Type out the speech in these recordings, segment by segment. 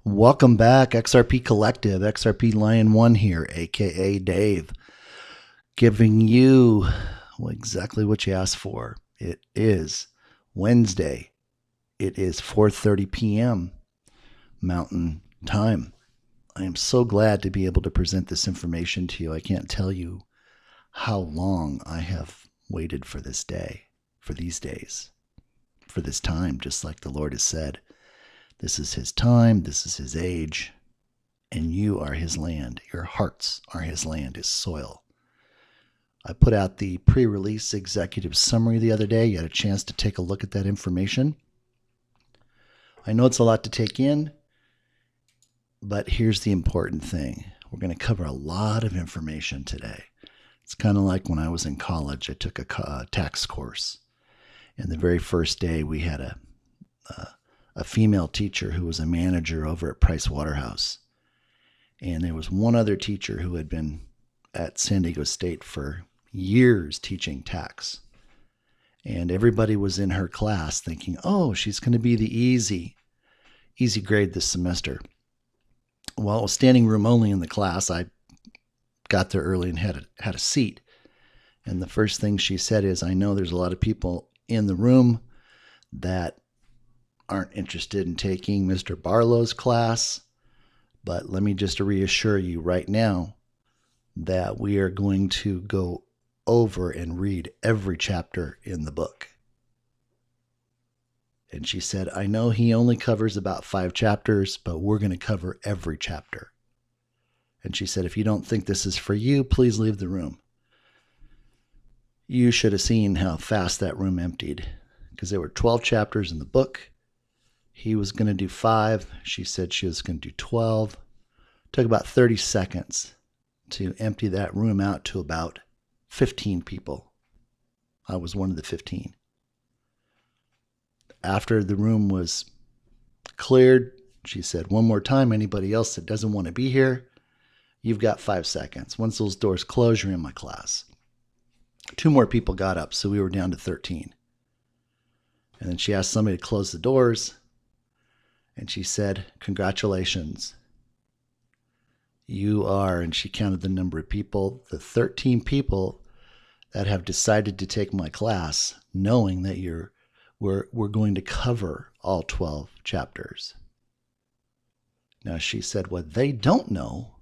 Welcome back, XRP Collective. Lion 1 here, aka Dave, giving you exactly what you asked for. It is Wednesday. It is 4:30 p.m. Mountain Time. I am so glad to be able to present this information to you. I can't tell you how long I have waited for this day, for these days, for this time, just like the Lord has said. This is his time, this is his age, and you are his land. Your hearts are his land, his soil. I put out the pre-release executive summary the other day. You had a chance to take a look at that information. I know it's a lot to take in, but here's the important thing. We're going to cover a lot of information today. It's kind of like when I was in college. I took a tax course, and the very first day we had a female teacher who was a manager over at Price Waterhouse. And there was one other teacher who had been at San Diego State for years teaching tax. And everybody was in her class thinking, oh, she's going to be the easy grade this semester. Well, it was standing room only in the class. I got there early and had a seat. And the first thing she said is, I know there's a lot of people in the room that aren't interested in taking Mr. Barlow's class, but let me just reassure you right now that we are going to go over and read every chapter in the book. And she said, I know he only covers about 5 chapters, but we're going to cover every chapter. And she said, if you don't think this is for you, please leave the room. You should have seen how fast that room emptied, because there were 12 chapters in the book. He was going to do 5. She said she was going to do 12. It took about 30 seconds to empty that room out to about 15 people. I was one of the 15. After the room was cleared, she said, one more time, anybody else that doesn't want to be here, you've got 5 seconds. Once those doors close, you're in my class. 2 more people got up, so we were down to 13. And then she asked somebody to close the doors. And she said, congratulations. You are, and she counted the number of people, the 13 people that have decided to take my class, knowing that we're going to cover all 12 chapters. Now, she said, what they don't know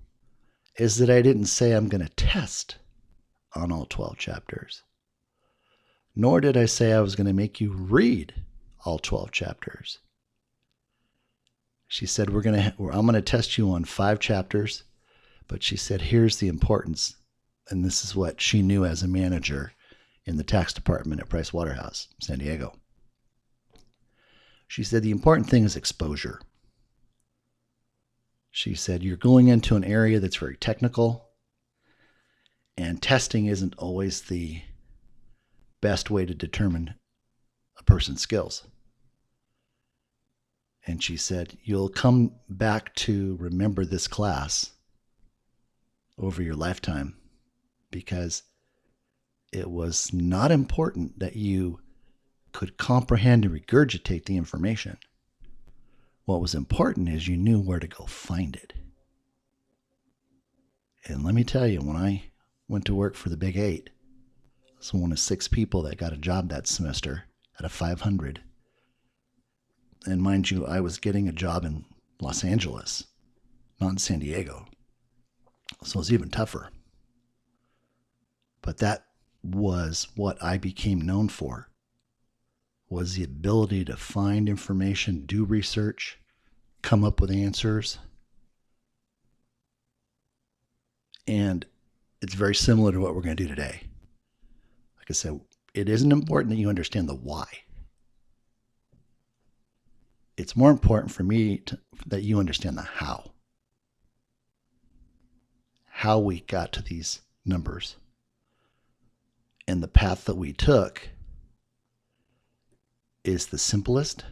is that I didn't say I'm going to test on all 12 chapters. Nor did I say I was going to make you read all 12 chapters. She said, I'm going to test you on 5 chapters, but she said, here's the importance. And this is what she knew as a manager in the tax department at Price Waterhouse, San Diego. She said, the important thing is exposure. She said, you're going into an area that's very technical, and testing isn't always the best way to determine a person's skills. And she said, you'll come back to remember this class over your lifetime, because it was not important that you could comprehend and regurgitate the information. What was important is you knew where to go find it. And let me tell you, when I went to work for the Big 8, I was one of 6 people that got a job that semester out of 500. And mind you, I was getting a job in Los Angeles, not in San Diego. So it was even tougher. But that was what I became known for, was the ability to find information, do research, come up with answers. And it's very similar to what we're going to do today. Like I said, it isn't important that you understand the why. It's more important for me that you understand the how. How we got to these numbers. And the path that we took is the simplest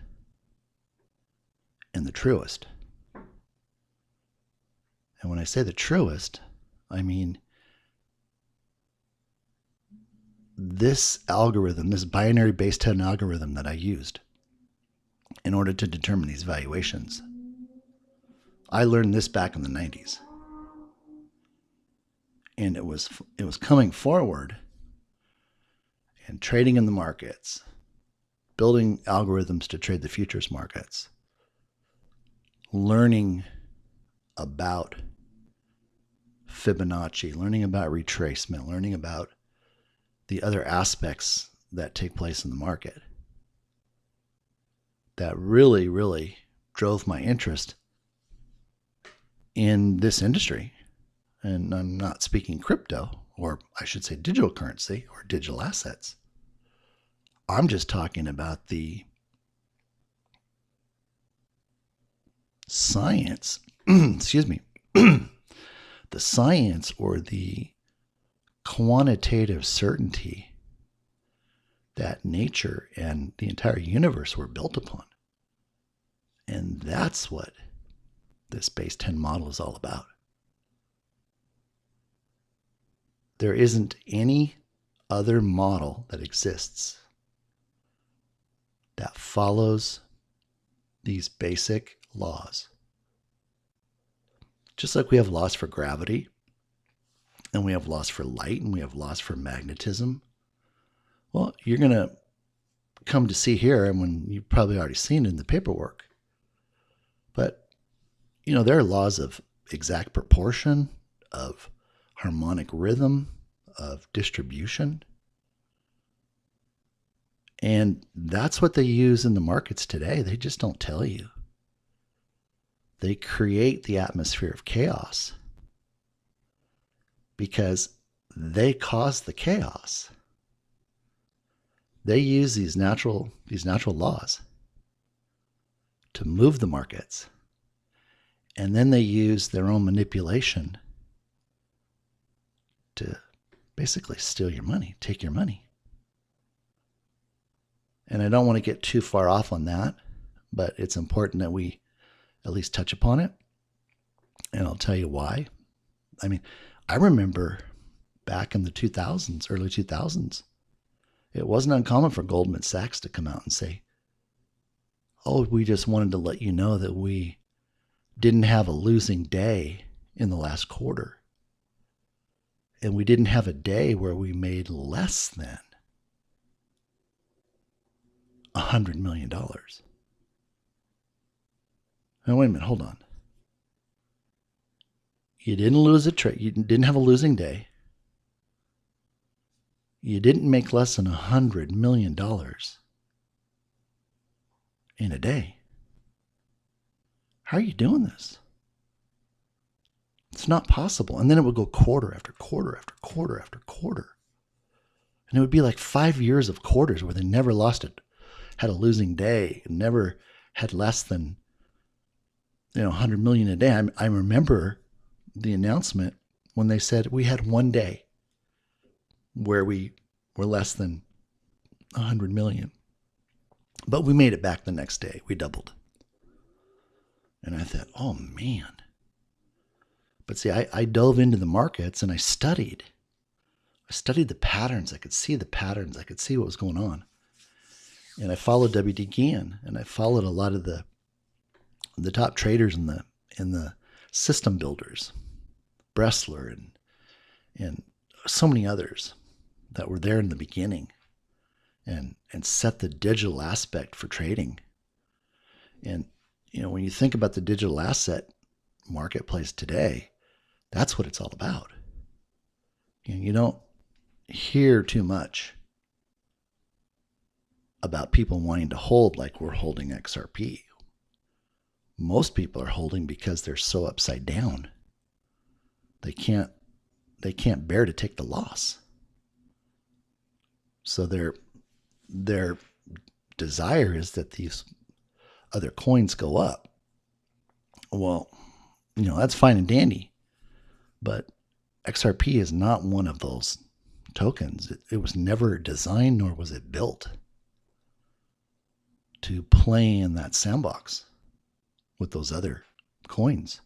and the truest. And when I say the truest, I mean this algorithm, this binary base 10 algorithm that I used in order to determine these valuations. I learned this back in the 90s. And it was coming forward and trading in the markets, building algorithms to trade the futures markets, learning about Fibonacci, learning about retracement, learning about the other aspects that take place in the market. That really, really drove my interest in this industry. And I'm not speaking crypto, or I should say digital currency or digital assets. I'm just talking about the science, excuse me, the science or the quantitative certainty that nature and the entire universe were built upon. And that's what this base 10 model is all about. There isn't any other model that exists that follows these basic laws. Just like we have laws for gravity, and we have laws for light, and we have laws for magnetism. Well, you're going to come to see here, and when you've probably already seen it in the paperwork. But, there are laws of exact proportion, of harmonic rhythm, of distribution. And that's what they use in the markets today. They just don't tell you. They create the atmosphere of chaos because they cause the chaos. They use these natural laws to move the markets. And then they use their own manipulation to basically steal your money, take your money. And I don't want to get too far off on that, but it's important that we at least touch upon it. And I'll tell you why. I mean, I remember back in the 2000s, early 2000s, it wasn't uncommon for Goldman Sachs to come out and say, oh, we just wanted to let you know that we didn't have a losing day in the last quarter. And we didn't have a day where we made less than $100 million. Now, wait a minute, hold on. You didn't lose a trade. You didn't have a losing day. You didn't make less than $100 million in a day. How are you doing this? It's not possible. And then it would go quarter after quarter after quarter after quarter. And it would be like 5 years of quarters where they never lost it, had a losing day, never had less than 100 million a day. I remember the announcement when they said we had one day where we were less than 100 million. But we made it back the next day. We doubled. And I thought, oh man. But see, I dove into the markets and I studied. I studied the patterns. I could see the patterns. I could see what was going on. And I followed W.D. Gann, and I followed a lot of the top traders and the system builders, Bressler and so many others that were there in the beginning and set the digital aspect for trading. And when you think about the digital asset marketplace today, that's what it's all about. You don't hear too much about people wanting to hold like we're holding XRP. Most people are holding because they're so upside down. They can't bear to take the loss. So their desire is that these other coins go up. Well, that's fine and dandy, but XRP is not one of those tokens. It was never designed, nor was it built to play in that sandbox with those other coins.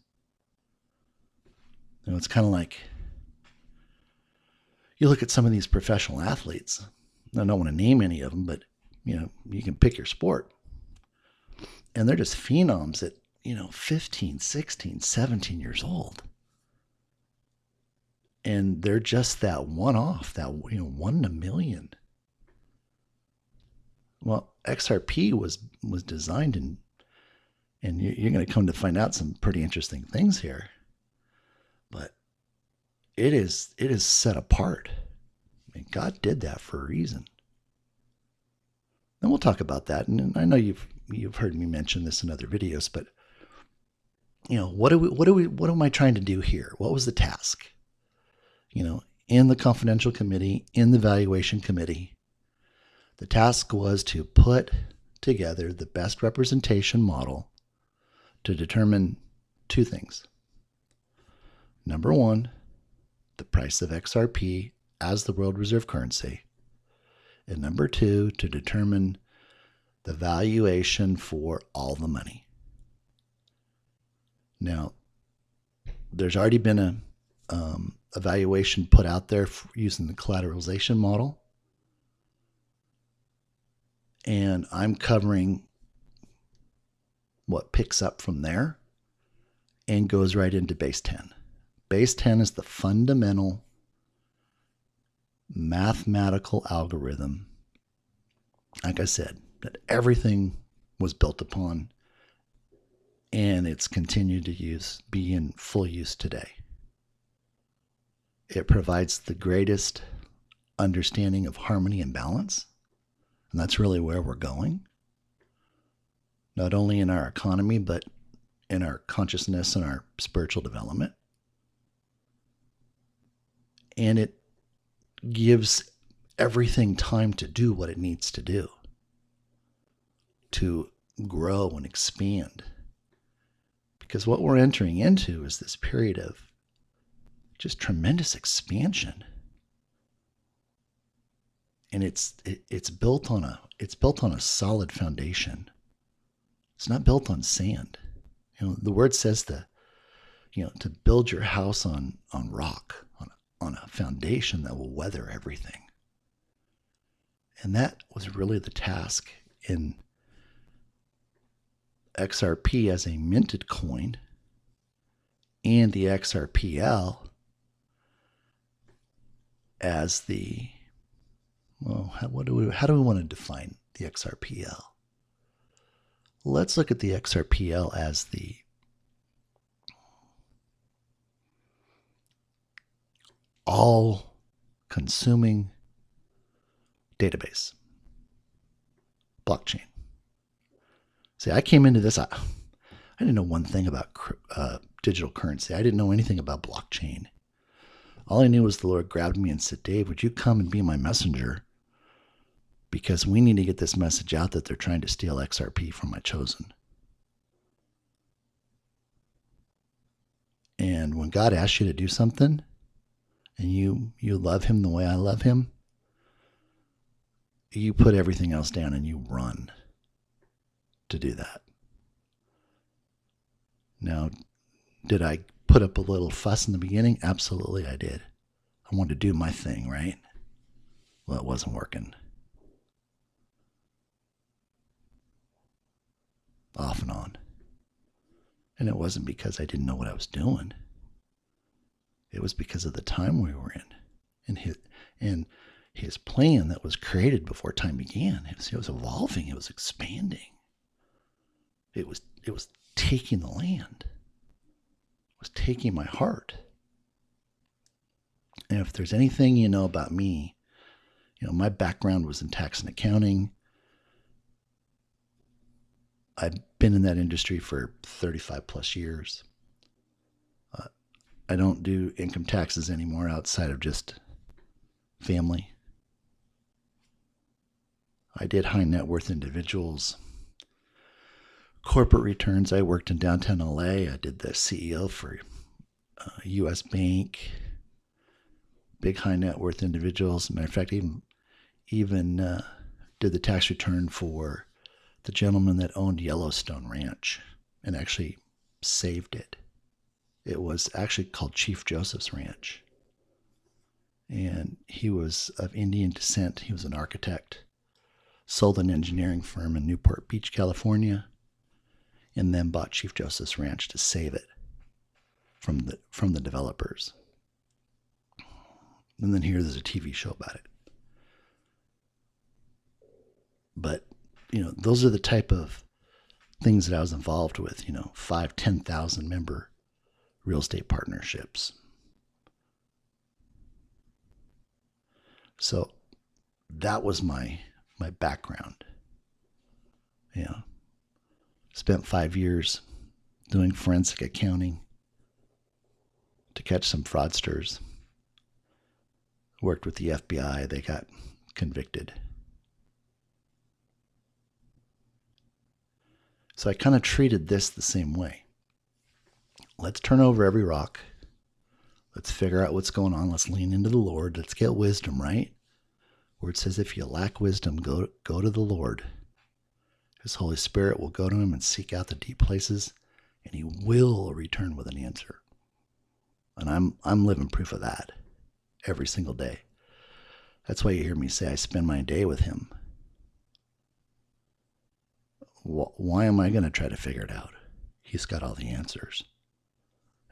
It's kind of like you look at some of these professional athletes. I don't want to name any of them, but you can pick your sport. And they're just phenoms at, 15, 16, 17 years old. And they're just that one-off, that, 1 in a million. Well, XRP was designed and you're going to come to find out some pretty interesting things here. But it is set apart. I mean, God did that for a reason. And we'll talk about that. And I know you've heard me mention this in other videos, but what am I trying to do here? What was the task? In the confidential committee, in the valuation committee, the task was to put together the best representation model to determine two things. Number one, the price of XRP as the world reserve currency. And number two, to determine the valuation for all the money. Now, there's already been a valuation put out there using the collateralization model. And I'm covering what picks up from there and goes right into base 10. Base 10 is the fundamental mathematical algorithm, like I said, that everything was built upon, and it's continued to be in full use today. It provides the greatest understanding of harmony and balance, and that's really where we're going, not only in our economy, but in our consciousness and our spiritual development. And it gives everything time to do what it needs to do, to grow and expand. Because what we're entering into is this period of just tremendous expansion. And it's built on a solid foundation. It's not built on sand. The word says to build your house on rock, on a foundation that will weather everything. And that was really the task in XRP as a minted coin and the XRPL as the, how do we want to define the XRPL? Let's look at the XRPL as the all-consuming database, blockchain. See, I came into this, I didn't know one thing about digital currency. I didn't know anything about blockchain. All I knew was the Lord grabbed me and said, Dave, would you come and be my messenger? Because we need to get this message out that they're trying to steal XRP from my chosen. And when God asks you to do something, and you love him the way I love him, you put everything else down and you run to do that. Now, did I put up a little fuss in the beginning? Absolutely I did. I wanted to do my thing, right? Well, it wasn't working. Off and on. And it wasn't because I didn't know what I was doing. It was because of the time we were in, and his plan that was created before time began. It was evolving. It was expanding. It was taking the land. It was taking my heart. And if there's anything you know about me, my background was in tax and accounting. I've been in that industry for 35 plus years. I don't do income taxes anymore outside of just family. I did high net worth individuals. Corporate returns. I worked in downtown LA. I did the CEO for a U.S. bank. Big high net worth individuals. As a matter of fact, even did the tax return for the gentleman that owned Yellowstone Ranch and actually saved it. It was actually called Chief Joseph's Ranch. And he was of Indian descent. He was an architect. Sold an engineering firm in Newport Beach, California. and then bought Chief Justice Ranch to save it from the developers. And then here there's a TV show about it. But, those are the type of things that I was involved with, 5,000, 10,000 member real estate partnerships. So that was my background. Spent 5 years doing forensic accounting to catch some fraudsters. Worked with the FBI. They got convicted. So I kind of treated this the same way. Let's turn over every rock. Let's figure out what's going on. Let's lean into the Lord. Let's get wisdom, right? Where it says, if you lack wisdom, go to the Lord. His Holy Spirit will go to him and seek out the deep places, and he will return with an answer. And I'm living proof of that every single day. That's why you hear me say I spend my day with him. Why am I going to try to figure it out? He's got all the answers.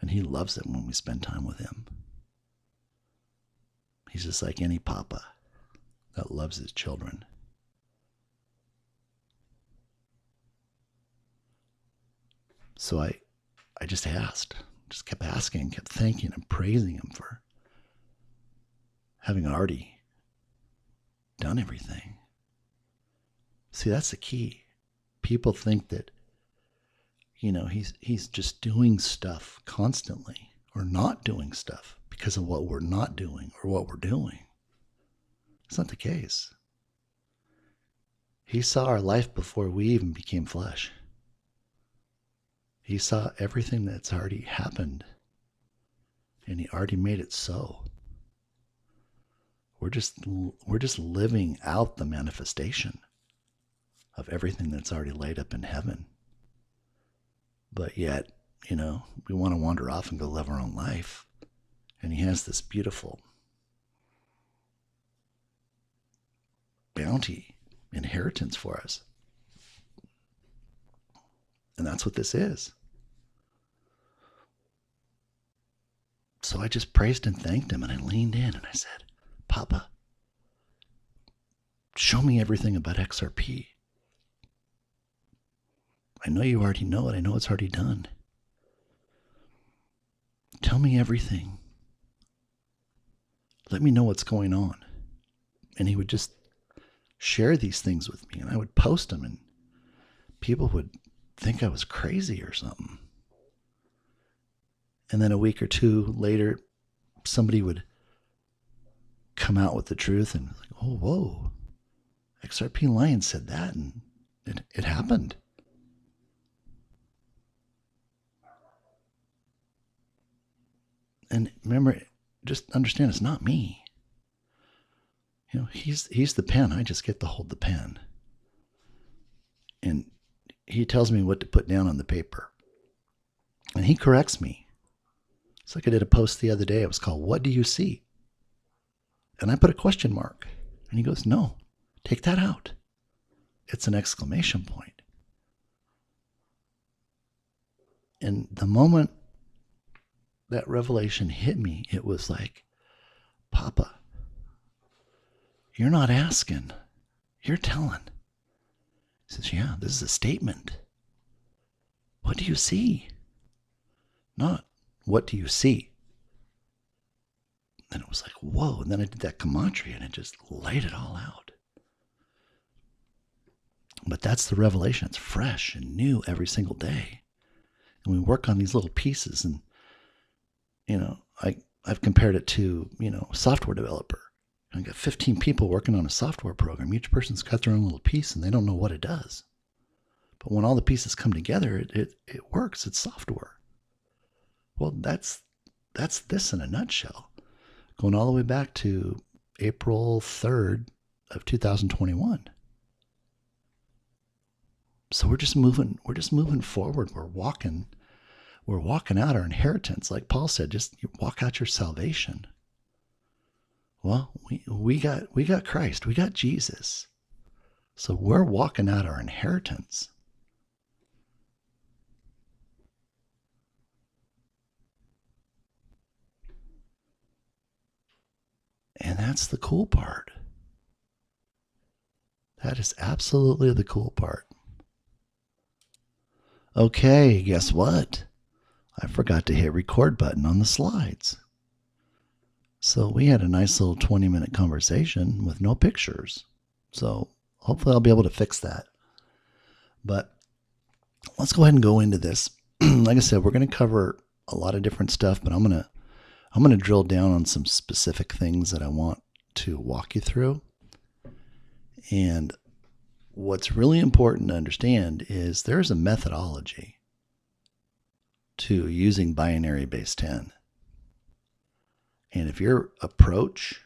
And he loves it when we spend time with him. He's just like any papa that loves his children. So I just asked, just kept asking, kept thanking and praising him for having already done everything. See, that's the key. People think that, he's just doing stuff constantly or not doing stuff because of what we're not doing or what we're doing. It's not the case. He saw our life before we even became flesh. He saw everything that's already happened, and he already made it so. We're just living out the manifestation of everything that's already laid up in heaven. But yet, we want to wander off and go live our own life. And he has this beautiful bounty, inheritance for us. And that's what this is. So I just praised and thanked him, and I leaned in and I said, Papa, show me everything about XRP. I know you already know it. I know it's already done. Tell me everything. Let me know what's going on. And he would just share these things with me, and I would post them, and people would think I was crazy or something. And then a week or two later, somebody would come out with the truth and like, oh, whoa, XRPlion said that, and it happened. And remember, just understand, it's not me. He's the pen. I just get to hold the pen. And he tells me what to put down on the paper. And he corrects me. It's like I did a post the other day. It was called, What Do You See? And I put a question mark. And he goes, no, take that out. It's an exclamation point. And the moment that revelation hit me, it was like, Papa, you're not asking, you're telling. He says, yeah, this is a statement. What do you see? Not, what do you see? And it was like, whoa. And then I did that gematria, and it just laid it all out. But that's the revelation. It's fresh and new every single day. And we work on these little pieces. And, I've compared it to, a software developer. I got 15 people working on a software program. Each person's got their own little piece, and they don't know what it does. But when all the pieces come together, it works. It's software. Well, that's this in a nutshell. Going all the way back to April 3rd of 2021. So we're just moving forward. We're walking out our inheritance. Like Paul said, just walk out your salvation. Well, we got Christ. We got Jesus. So we're walking out our inheritance. That's the cool part. That is absolutely the cool part. Okay, guess what? I forgot to hit record button on the slides. So we had a nice little 20-minute conversation with no pictures. So hopefully I'll be able to fix that. But let's go ahead and go into this. Like I said, we're going to cover a lot of different stuff, but I'm going to drill down on some specific things that I want to walk you through. And what's really important to understand is there's a methodology to using binary base 10. And if your approach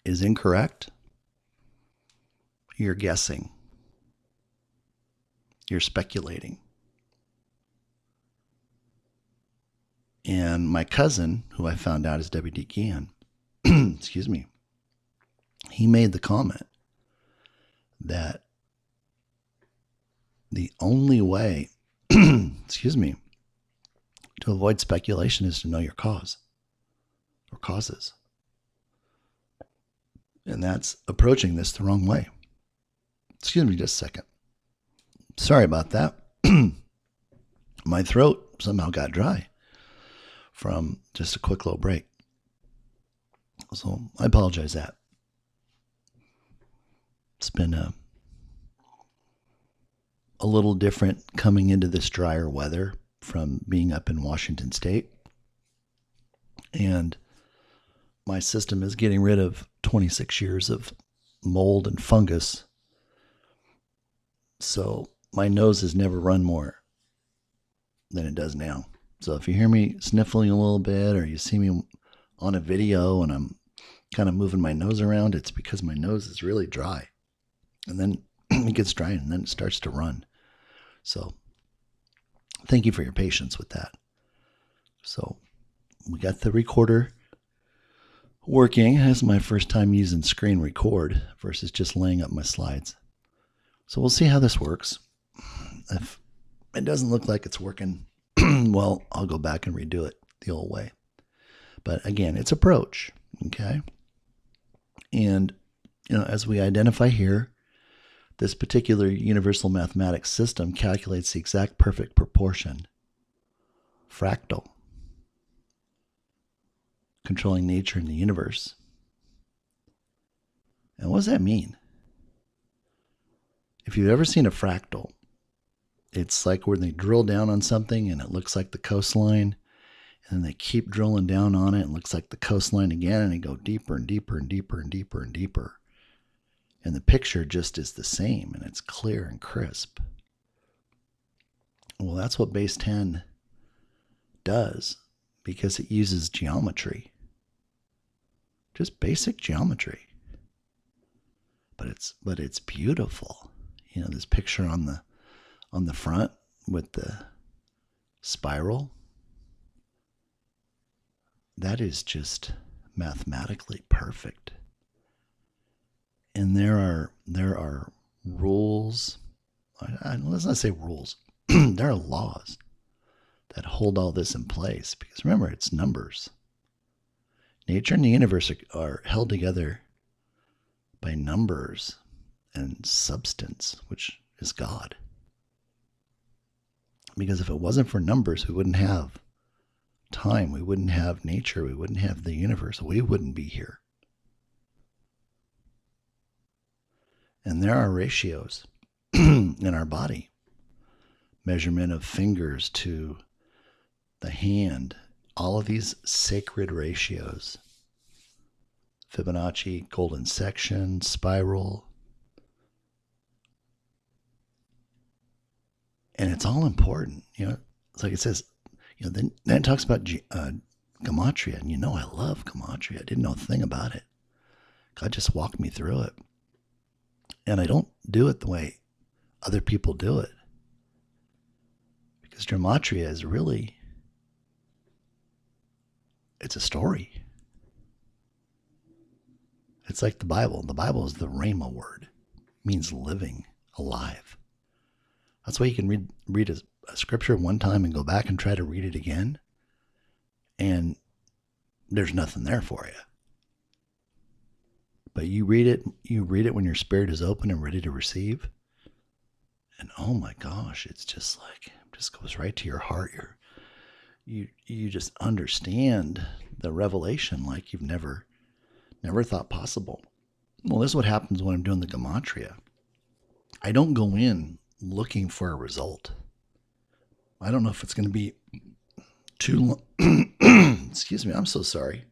is incorrect, you're guessing. You're speculating. And my cousin, who I found out is W.D. Gian, excuse me, he made the comment that the only way, excuse me, to avoid speculation is to know your cause or causes. And that's approaching this the wrong way. Excuse me just a second. Sorry about that. My throat somehow got dry from just a quick little break. So I apologize that. It's been a little different coming into this drier weather from being up in Washington State. And my system is getting rid of 26 years of mold and fungus. So my nose has never run more than it does now. So if you hear me sniffling a little bit or you see me on a video and I'm kind of moving my nose around, it's because my nose is really dry. And then it gets dry and then it starts to run. So thank you for your patience with that. So we got the recorder working. This is my first time using screen record versus just laying up my slides. So we'll see how this works. If it doesn't look like it's working, well, I'll go back and redo it the old way. But again, it's approach, okay? And, as we identify here, this particular universal mathematics system calculates the exact perfect proportion, fractal, controlling nature in the universe. And what does that mean? If you've ever seen a fractal, it's like where they drill down on something and it looks like the coastline, and then they keep drilling down on it and it looks like the coastline again, and they go deeper and deeper and deeper and deeper and deeper. And the picture just is the same and it's clear and crisp. Well, that's what base 10 does because it uses geometry. Just basic geometry. But it's beautiful. This picture on the front with the spiral, that is just mathematically perfect. And there are rules. Let's not say rules. There are laws that hold all this in place because remember, it's numbers. Nature and the universe are held together by numbers and substance, which is God. Because if it wasn't for numbers, we wouldn't have time, we wouldn't have nature, we wouldn't have the universe, we wouldn't be here. And there are ratios in our body. Measurement of fingers to the hand, all of these sacred ratios. Fibonacci, golden section, spiral. And it's all important. It's like it says, then it talks about gematria. And I love gematria. I didn't know a thing about it. God just walked me through it. And I don't do it the way other people do it. Because gematria is really, it's a story. It's like the Bible. The Bible is the Rhema word. It means living, alive. That's why you can read a scripture one time and go back and try to read it again. And there's nothing there for you. But you read it when your spirit is open and ready to receive. And oh my gosh, it's just like, it just goes right to your heart. You just understand the revelation like you've never thought possible. Well, this is what happens when I'm doing the gematria. I don't go in looking for a result. I don't know if it's going to be too long. Excuse me, I'm so sorry.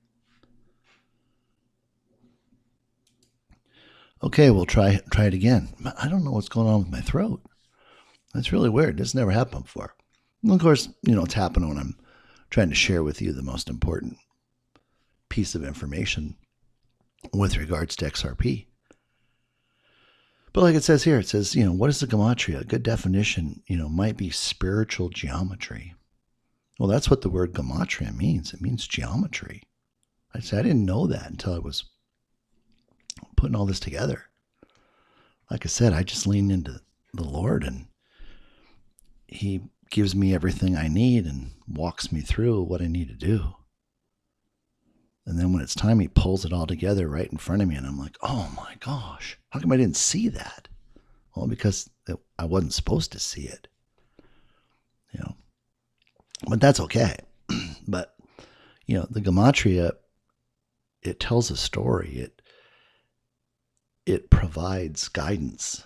Okay, we'll try it again. I don't know what's going on with my throat. That's really weird. This never happened before. And of course, it's happening when I'm trying to share with you the most important piece of information with regards to XRP. But like it says here, it says, what is the gematria? A good definition, might be spiritual geometry. Well, that's what the word gematria means. It means geometry. I didn't know that until I was putting all this together. Like I said, I just lean into the Lord, and he gives me everything I need and walks me through what I need to do. And then when it's time, he pulls it all together right in front of me, and I'm like, oh my gosh, how come I didn't see that? Well, because I wasn't supposed to see it. But that's okay. But, the gematria, it tells a story. It provides guidance.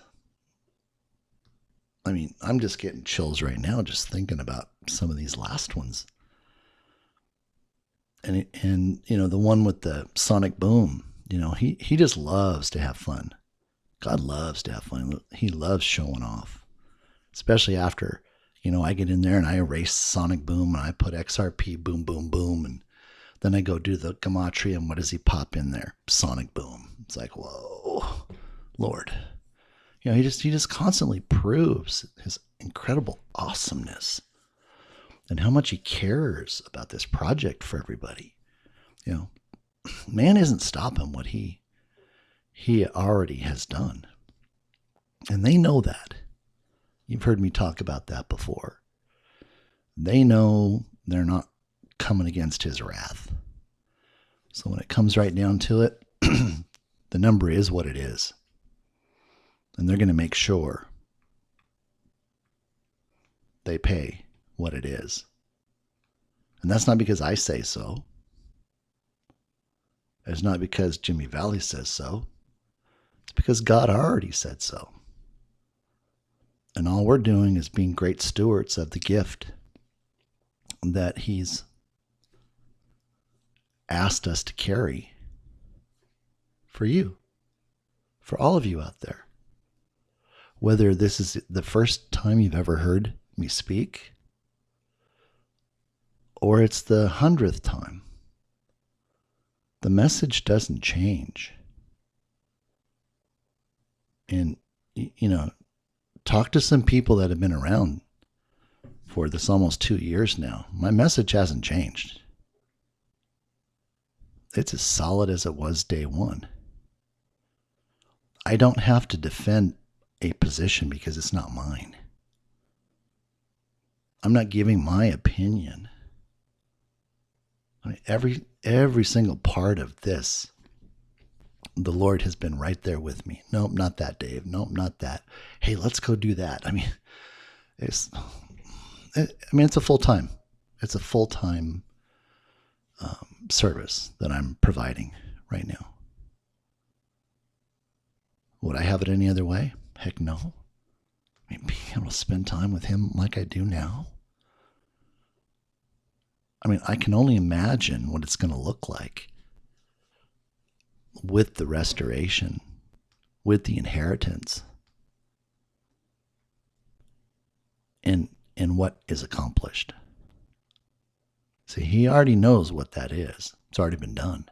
I mean, I'm just getting chills right now just thinking about some of these last ones. And the one with the sonic boom, he just loves to have fun. God loves to have fun. He loves showing off, especially after, I get in there and I erase sonic boom and I put XRP boom, boom, boom. And then I go do the gematria, and what does he pop in there? Sonic boom. It's like, whoa, Lord. He just constantly proves his incredible awesomeness and how much he cares about this project for everybody. Man isn't stopping what he already has done. And they know that. You've heard me talk about that before. They know they're not coming against his wrath. So when it comes right down to it, the number is what it is. And they're going to make sure they pay what it is. And that's not because I say so. It's not because Jimmy Valley says so. It's because God already said so. And all we're doing is being great stewards of the gift that he's asked us to carry for you, for all of you out there. Whether this is the first time you've ever heard me speak, or it's the 100th time, the message doesn't change. And, talk to some people that have been around for this almost 2 years now. My message hasn't changed. It's as solid as it was day one. I don't have to defend a position because it's not mine. I'm not giving my opinion. I mean, every single part of this, the Lord has been right there with me. Nope, not that, Dave. Nope, not that. Hey, let's go do that. I mean, it's a full-time. It's a full-time service that I'm providing right now. Would I have it any other way? Heck no. I mean, being able to spend time with him like I do now. I mean, I can only imagine what it's going to look like with the restoration, with the inheritance, and what is accomplished. See, he already knows what that is. It's already been done.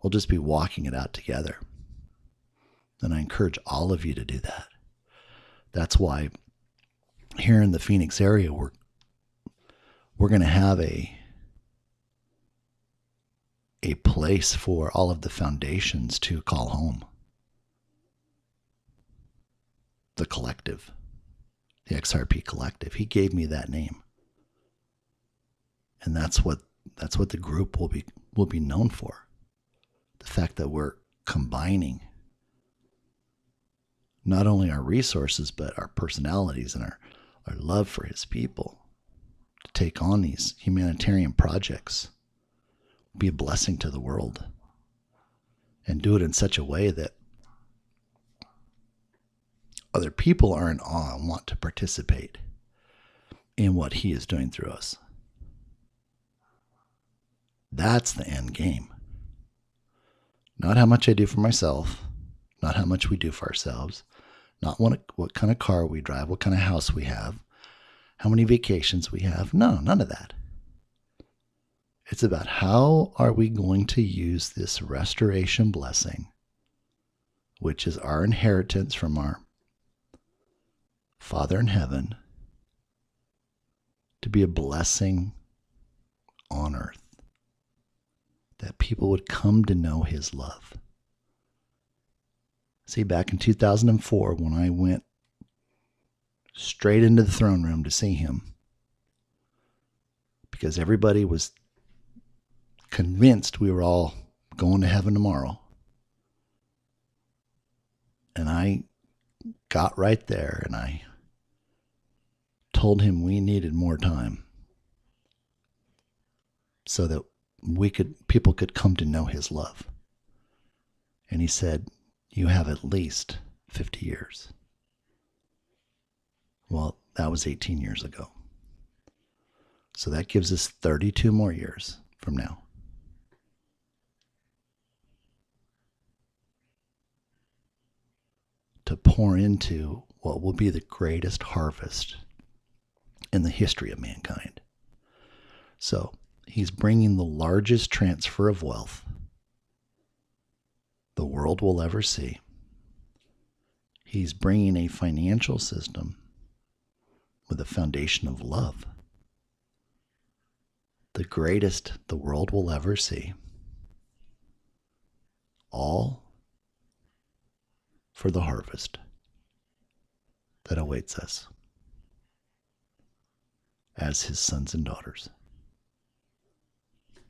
We'll just be walking it out together. And I encourage all of you to do that. That's why here in the Phoenix area, we're going to have a place for all of the foundations to call home. The collective, the XRP collective. He gave me that name. And that's what the group will be known for. The fact that we're combining not only our resources, but our personalities and our love for his people to take on these humanitarian projects, be a blessing to the world, and do it in such a way that other people are in awe and want to participate in what he is doing through us. That's the end game. Not how much I do for myself, not how much we do for ourselves, not what kind of car we drive, what kind of house we have, how many vacations we have. No, none of that. It's about how are we going to use this restoration blessing, which is our inheritance from our Father in heaven, to be a blessing on earth, that people would come to know his love. See, back in 2004, when I went straight into the throne room to see him, because everybody was convinced we were all going to heaven tomorrow, and I got right there and I told him we needed more time so that people could come to know his love. And he said, you have at least 50 years. Well, that was 18 years ago. So that gives us 32 more years from now. To pour into what will be the greatest harvest in the history of mankind. So he's bringing the largest transfer of wealth the world will ever see. He's bringing a financial system with a foundation of love, the greatest the world will ever see, all for the harvest that awaits us as his sons and daughters.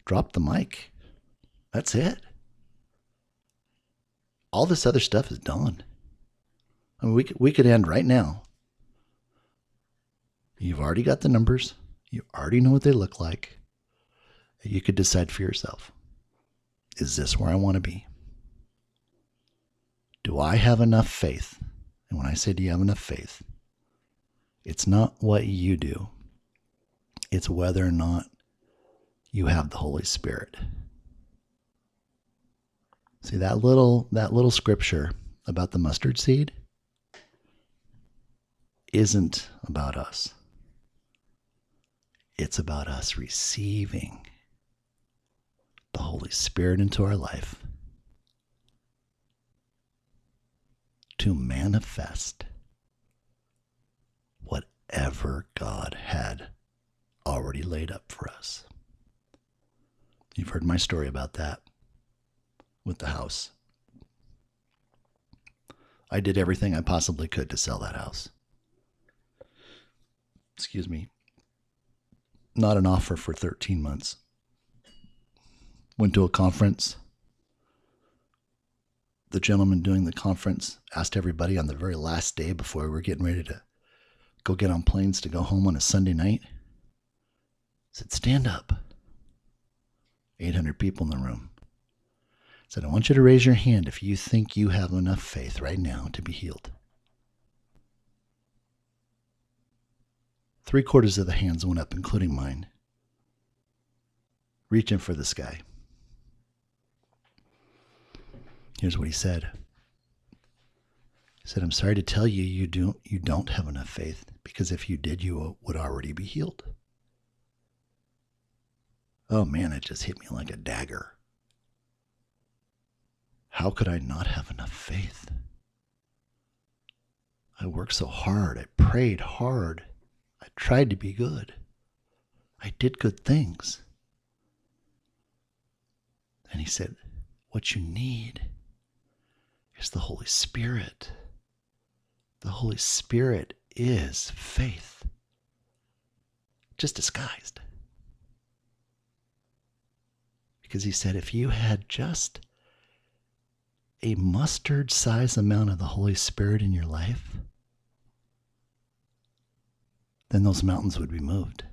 Drop the mic. That's it. All this other stuff is done. I mean, we could end right now. You've already got the numbers. You already know what they look like. You could decide for yourself. Is this where I want to be? Do I have enough faith? And when I say do you have enough faith, it's not what you do. It's whether or not you have the Holy Spirit. See, that little scripture about the mustard seed isn't about us. It's about us receiving the Holy Spirit into our life to manifest whatever God had already laid up for us. You've heard my story about that with the house. I did everything I possibly could to sell that house. Excuse me. Not an offer for 13 months. Went to a conference. The gentleman doing the conference asked everybody on the very last day before we were getting ready to go get on planes to go home on a Sunday night. Said, stand up. 800 people in the room. Said, I want you to raise your hand if you think you have enough faith right now to be healed. 3/4 of the hands went up, including mine. Reaching for the sky. Here's what he said. He said, I'm sorry to tell you, you don't have enough faith, because if you did, you would already be healed. Oh man, it just hit me like a dagger. How could I not have enough faith? I worked so hard. I prayed hard. I tried to be good. I did good things. And he said, what you need is the Holy Spirit. The Holy Spirit is faith, just disguised. Because he said, if you had just a mustard size amount of the Holy Spirit in your life, then those mountains would be moved,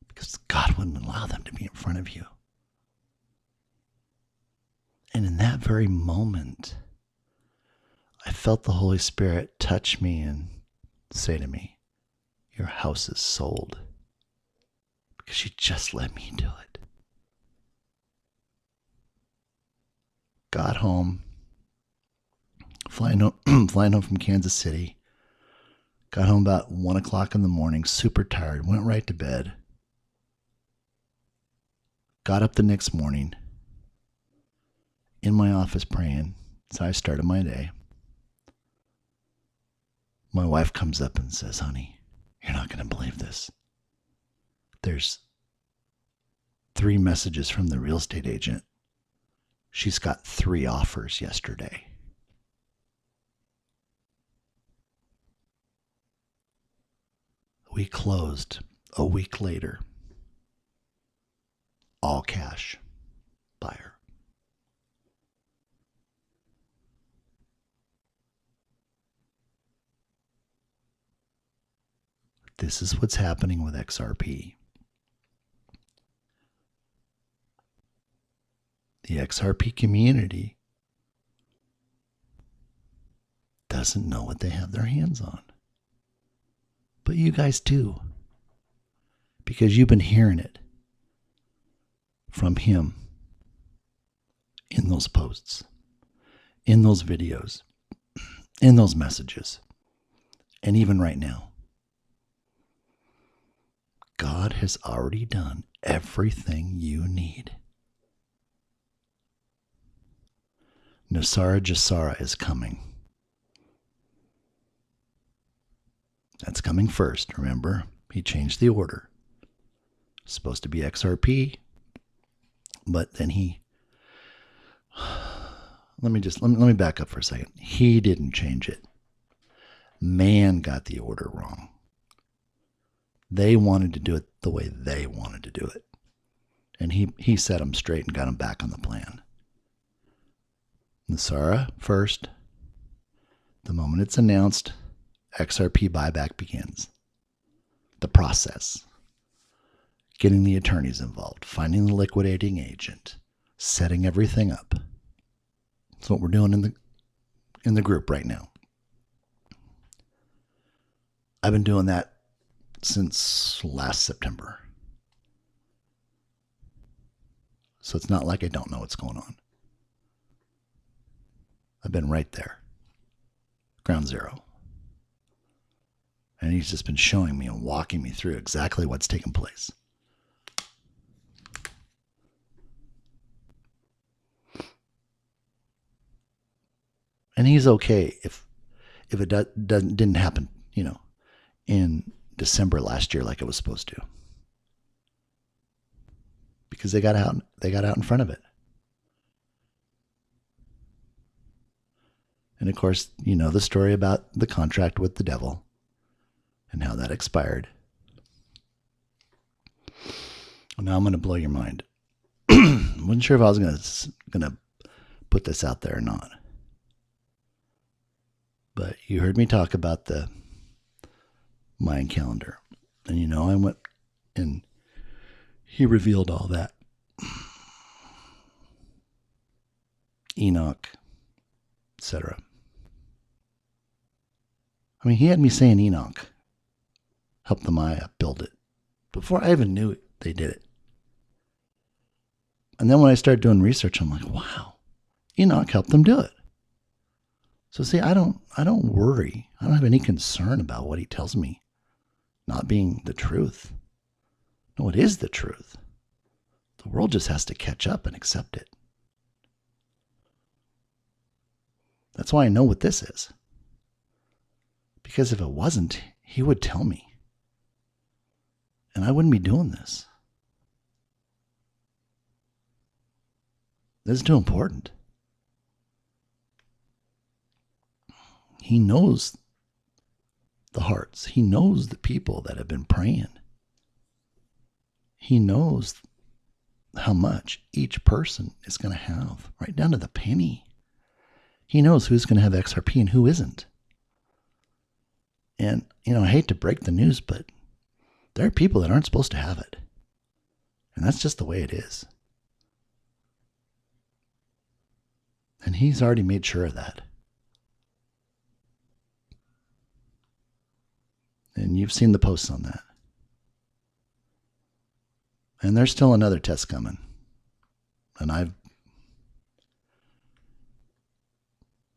because God wouldn't allow them to be in front of you. And in that very moment, I felt the Holy Spirit touch me and say to me, your house is sold, because you just let me do it. Got home, flying home from Kansas City. Got home about 1 o'clock in the morning, super tired, went right to bed. Got up the next morning, in my office praying, so I started my day. My wife comes up and says, honey, you're not going to believe this. There's 3 messages from the real estate agent. She's got 3 offers yesterday. We closed a week later. All cash buyer. This is what's happening with XRP. The XRP community doesn't know what they have their hands on. But you guys do. Because you've been hearing it from him in those posts, in those videos, in those messages, and even right now. God has already done everything you need. Nasara Jasara is coming. That's coming first, remember? He changed the order. It's supposed to be XRP, but then let me back up for a second. He didn't change it. Man got the order wrong. They wanted to do it the way they wanted to do it. And he set them straight and got them back on the plan. Nasara first. The moment it's announced, XRP buyback begins. The process. Getting the attorneys involved, finding the liquidating agent, setting everything up. That's what we're doing in the group right now. I've been doing that since last September. So it's not like I don't know what's going on. I've been right there. Ground zero. And he's just been showing me and walking me through exactly what's taken place. And he's okay if it didn't happen, in December last year like it was supposed to. Because they got out in front of it. And of course, you know the story about the contract with the devil and how that expired. Well, now I'm going to blow your mind. Wasn't sure if I was going to put this out there or not. But you heard me talk about the Mayan calendar. And I went and he revealed all that. Enoch, etc. I mean, he had me saying Enoch helped the Maya build it before I even knew they did it. And then when I started doing research, I'm like, wow, Enoch helped them do it. So see, I don't worry. I don't have any concern about what he tells me not being the truth. No, it is the truth. The world just has to catch up and accept it. That's why I know what this is. Because if it wasn't, he would tell me. And I wouldn't be doing this. This is too important. He knows the hearts. He knows the people that have been praying. He knows how much each person is going to have, right down to the penny. He knows who's going to have XRP and who isn't. And, I hate to break the news, but there are people that aren't supposed to have it. And that's just the way it is. And he's already made sure of that. And you've seen the posts on that. And there's still another test coming. And I've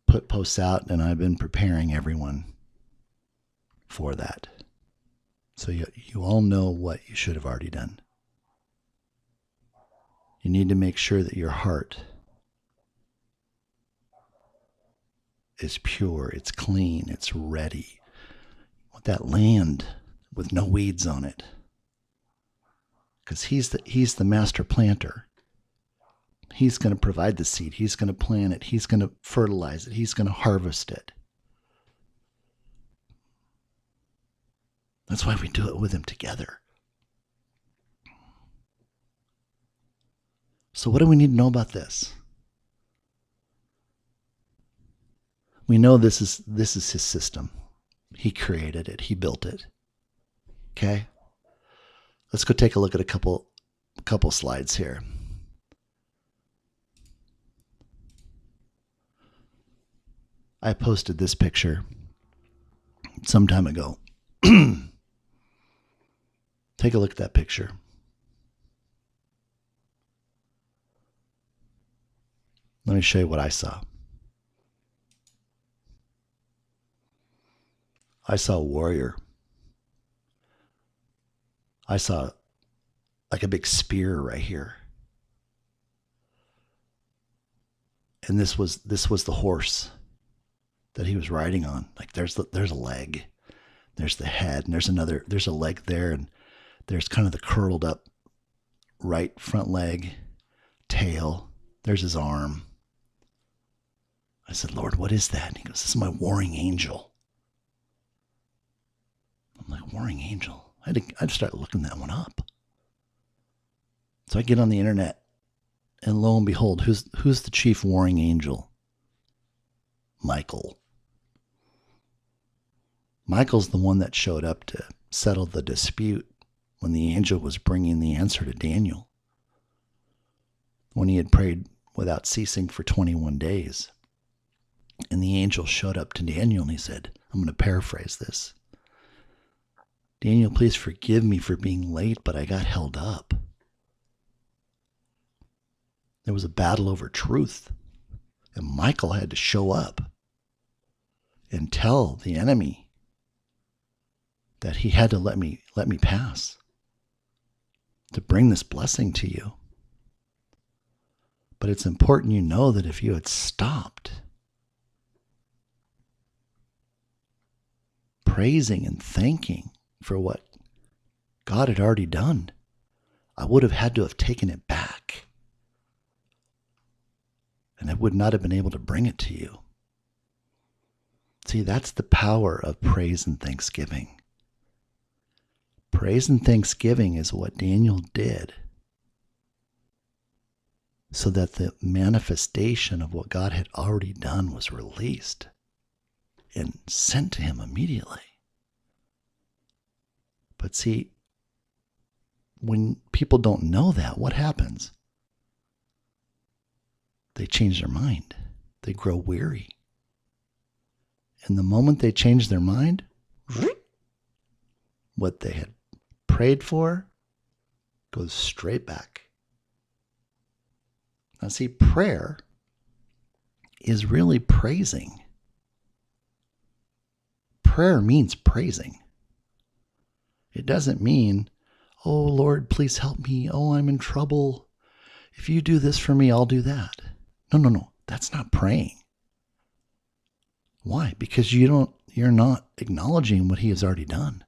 put posts out and I've been preparing everyone for that. So you all know what you should have already done. You need to make sure that your heart is pure, it's clean, it's ready. With that land with no weeds on it. Because he's the master planter. He's going to provide the seed. He's going to plant it. He's going to fertilize it. He's going to harvest it. That's why we do it with him together. So what do we need to know about this? We know this is his system. He created it. He built it. Okay? Let's go take a look at a couple slides here. I posted this picture some time ago. Take a look at that picture. Let me show you what I saw. I saw a warrior. I saw like a big spear right here. And this was the horse that he was riding on. Like there's a leg, there's the head, and there's a leg there, and there's kind of the curled up right front leg, tail, there's his arm. I said, Lord, what is that? And he goes, this is my warring angel. I'm like, warring angel? I'd start looking that one up. So I get on the internet, and lo and behold, who's the chief warring angel? Michael. Michael's the one that showed up to settle the dispute when the angel was bringing the answer to Daniel. When he had prayed without ceasing for 21 days. And the angel showed up to Daniel and he said, I'm going to paraphrase this. Daniel, please forgive me for being late, but I got held up. There was a battle over truth. And Michael had to show up and tell the enemy that he had to let me pass to bring this blessing to you. But it's important you know that if you had stopped praising and thanking for what God had already done, I would have had to have taken it back. And I would not have been able to bring it to you. See, that's the power of praise and thanksgiving. Praise and thanksgiving is what Daniel did so that the manifestation of what God had already done was released and sent to him immediately. But see, when people don't know that, what happens? They change their mind. They grow weary. And the moment they change their mind, what they had prayed for goes straight back. Now see, prayer is really praising. Prayer means praising. It doesn't mean, oh Lord, please help me. Oh, I'm in trouble. If you do this for me, I'll do that. No. That's not praying. Why? Because you're not acknowledging what he has already done.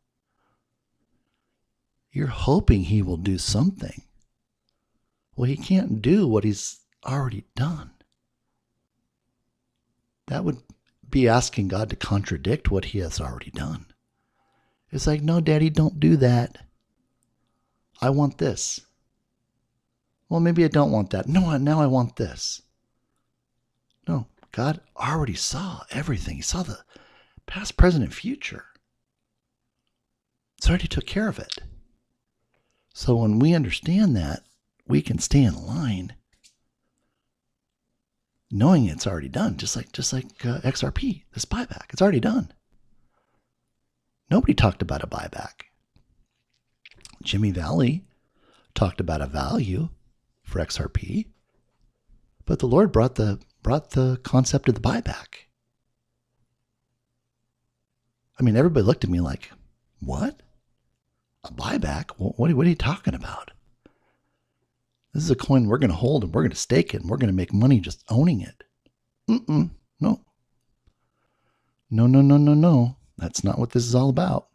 You're hoping he will do something. Well, he can't do what he's already done. That would be asking God to contradict what he has already done. It's like, no, Daddy, don't do that. I want this. Well, maybe I don't want that. No, now I want this. No, God already saw everything. He saw the past, present, and future. So already took care of it. So when we understand that, we can stay in line knowing it's already done, just like XRP, this buyback. It's already done. Nobody talked about a buyback. Jimmy Valley talked about a value for XRP, but the Lord brought the concept of the buyback. I mean, everybody looked at me like, what? A buyback? What are you talking about? This is a coin we're going to hold and we're going to stake it and we're going to make money just owning it. No. No. That's not what this is all about.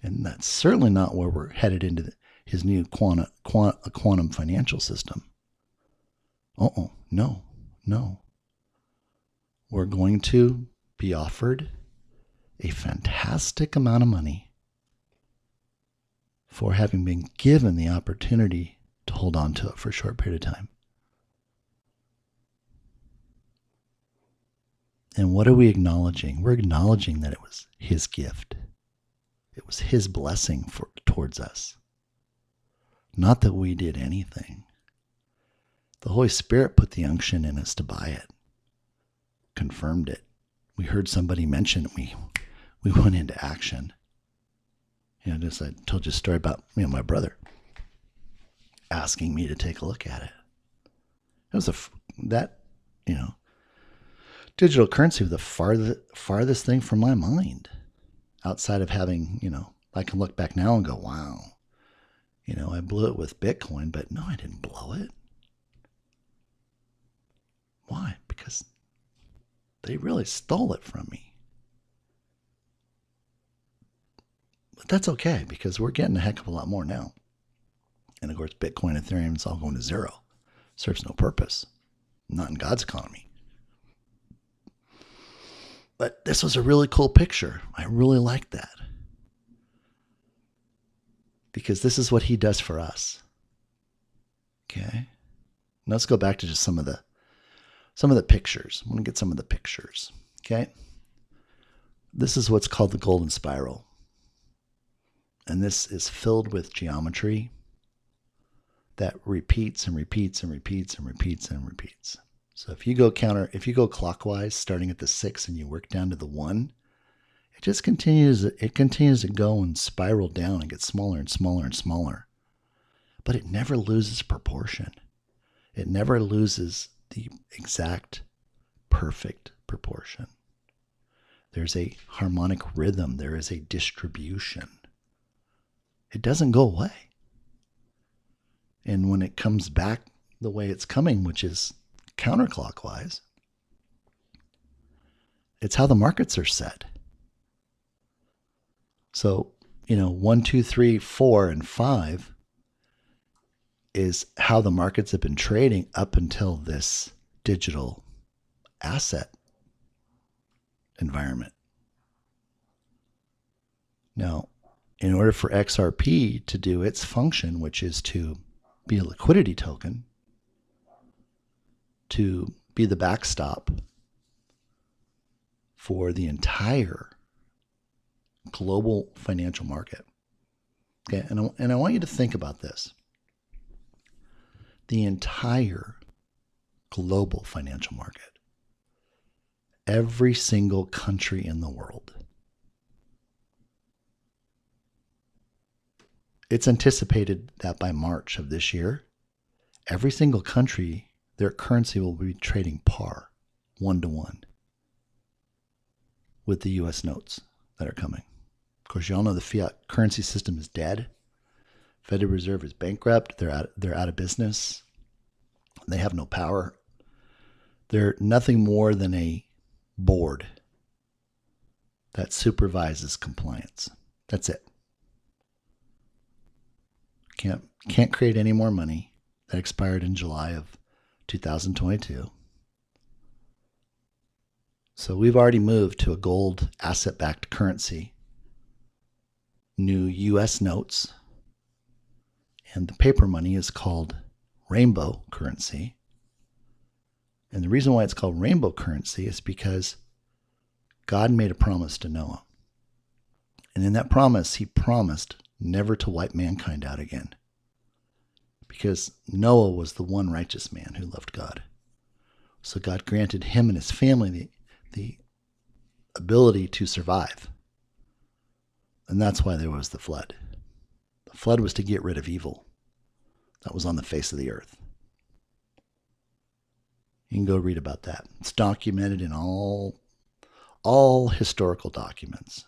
And that's certainly not where we're headed into his new quantum financial system. No. We're going to be offered a fantastic amount of money for having been given the opportunity to hold on to it for a short period of time. And what are we acknowledging? We're acknowledging that it was his gift. It was his blessing towards us. Not that we did anything. The Holy Spirit put the unction in us to buy it. Confirmed it. We heard somebody mention it. We went into action. I told you a story about my brother asking me to take a look at it. It was digital currency was the farthest thing from my mind, outside of having, I can look back now and go, wow, I blew it with Bitcoin, but no, I didn't blow it. Why? Because they really stole it from me. But that's okay, because we're getting a heck of a lot more now. And of course, Bitcoin, Ethereum, it's all going to zero. Serves no purpose. Not in God's economy. But this was a really cool picture. I really liked that. Because this is what he does for us. Okay? Now let's go back to just some of the pictures. I want to get some of the pictures. Okay? This is what's called the golden spiral. And this is filled with geometry that repeats and repeats and repeats and repeats and repeats. So if you go clockwise, starting at the 6 and you work down to the 1, it just continues to go and spiral down and get smaller and smaller and smaller. But it never loses proportion. It never loses the exact perfect proportion. There's a harmonic rhythm. There is a distribution. It doesn't go away. And when it comes back the way it's coming, which is counterclockwise, it's how the markets are set. So, 1, 2, 3, 4, and 5 is how the markets have been trading up until this digital asset environment. Now, in order for XRP to do its function, which is to be a liquidity token, to be the backstop for the entire global financial market. Okay, and I want you to think about this. The entire global financial market. Every single country in the world. It's anticipated that by March of this year, every single country, their currency will be trading par, 1-to-1, with the U.S. notes that are coming. Of course, you all know the fiat currency system is dead. Federal Reserve is bankrupt. They're out of business. They have no power. They're nothing more than a board that supervises compliance. That's it. Can't create any more money. That expired in July of 2022. So we've already moved to a gold asset-backed currency, new U.S. notes, and the paper money is called rainbow currency. And the reason why it's called rainbow currency is because God made a promise to Noah. And in that promise, he promised never to wipe mankind out again. Because Noah was the one righteous man who loved God. So God granted him and his family the ability to survive. And that's why there was the flood. The flood was to get rid of evil that was on the face of the earth. You can go read about that. It's documented in all historical documents.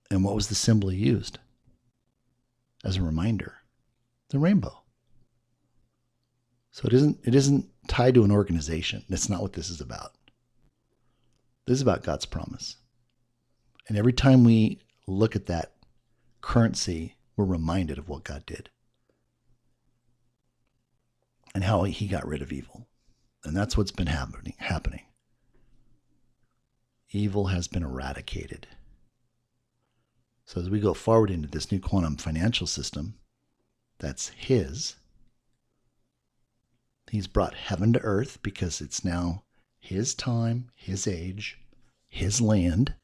And what was the symbol he used as a reminder? The rainbow. So it isn't tied to an organization. That's not what this is about. This is about God's promise. And every time we look at that currency, we're reminded of what God did and how he got rid of evil. And that's what's been happening. Evil has been eradicated. So as we go forward into this new quantum financial system, that's his. He's brought heaven to earth because it's now his time, his age, his land.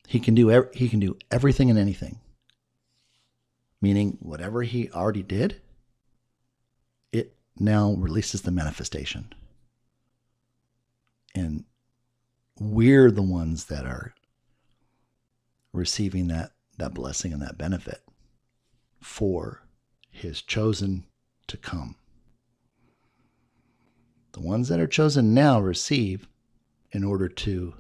He can do everything and anything. Meaning whatever he already did, it now releases the manifestation. And we're the ones that are receiving that blessing and that benefit for his chosen to come. The ones that are chosen now receive in order to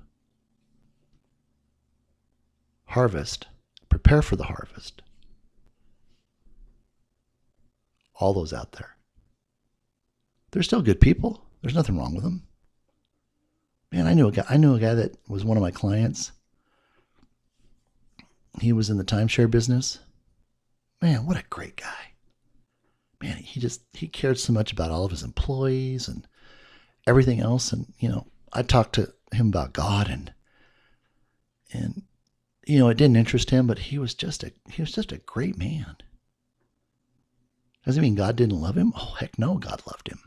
harvest, prepare for the harvest. All those out there. They're still good people. There's nothing wrong with them. Man, I knew a guy that was one of my clients. He was in the timeshare business. Man, what a great guy. Man, he cared so much about all of his employees and everything else. And, I talked to him about God and it didn't interest him, but he was just a great man. Doesn't mean God didn't love him. Oh, heck no, God loved him.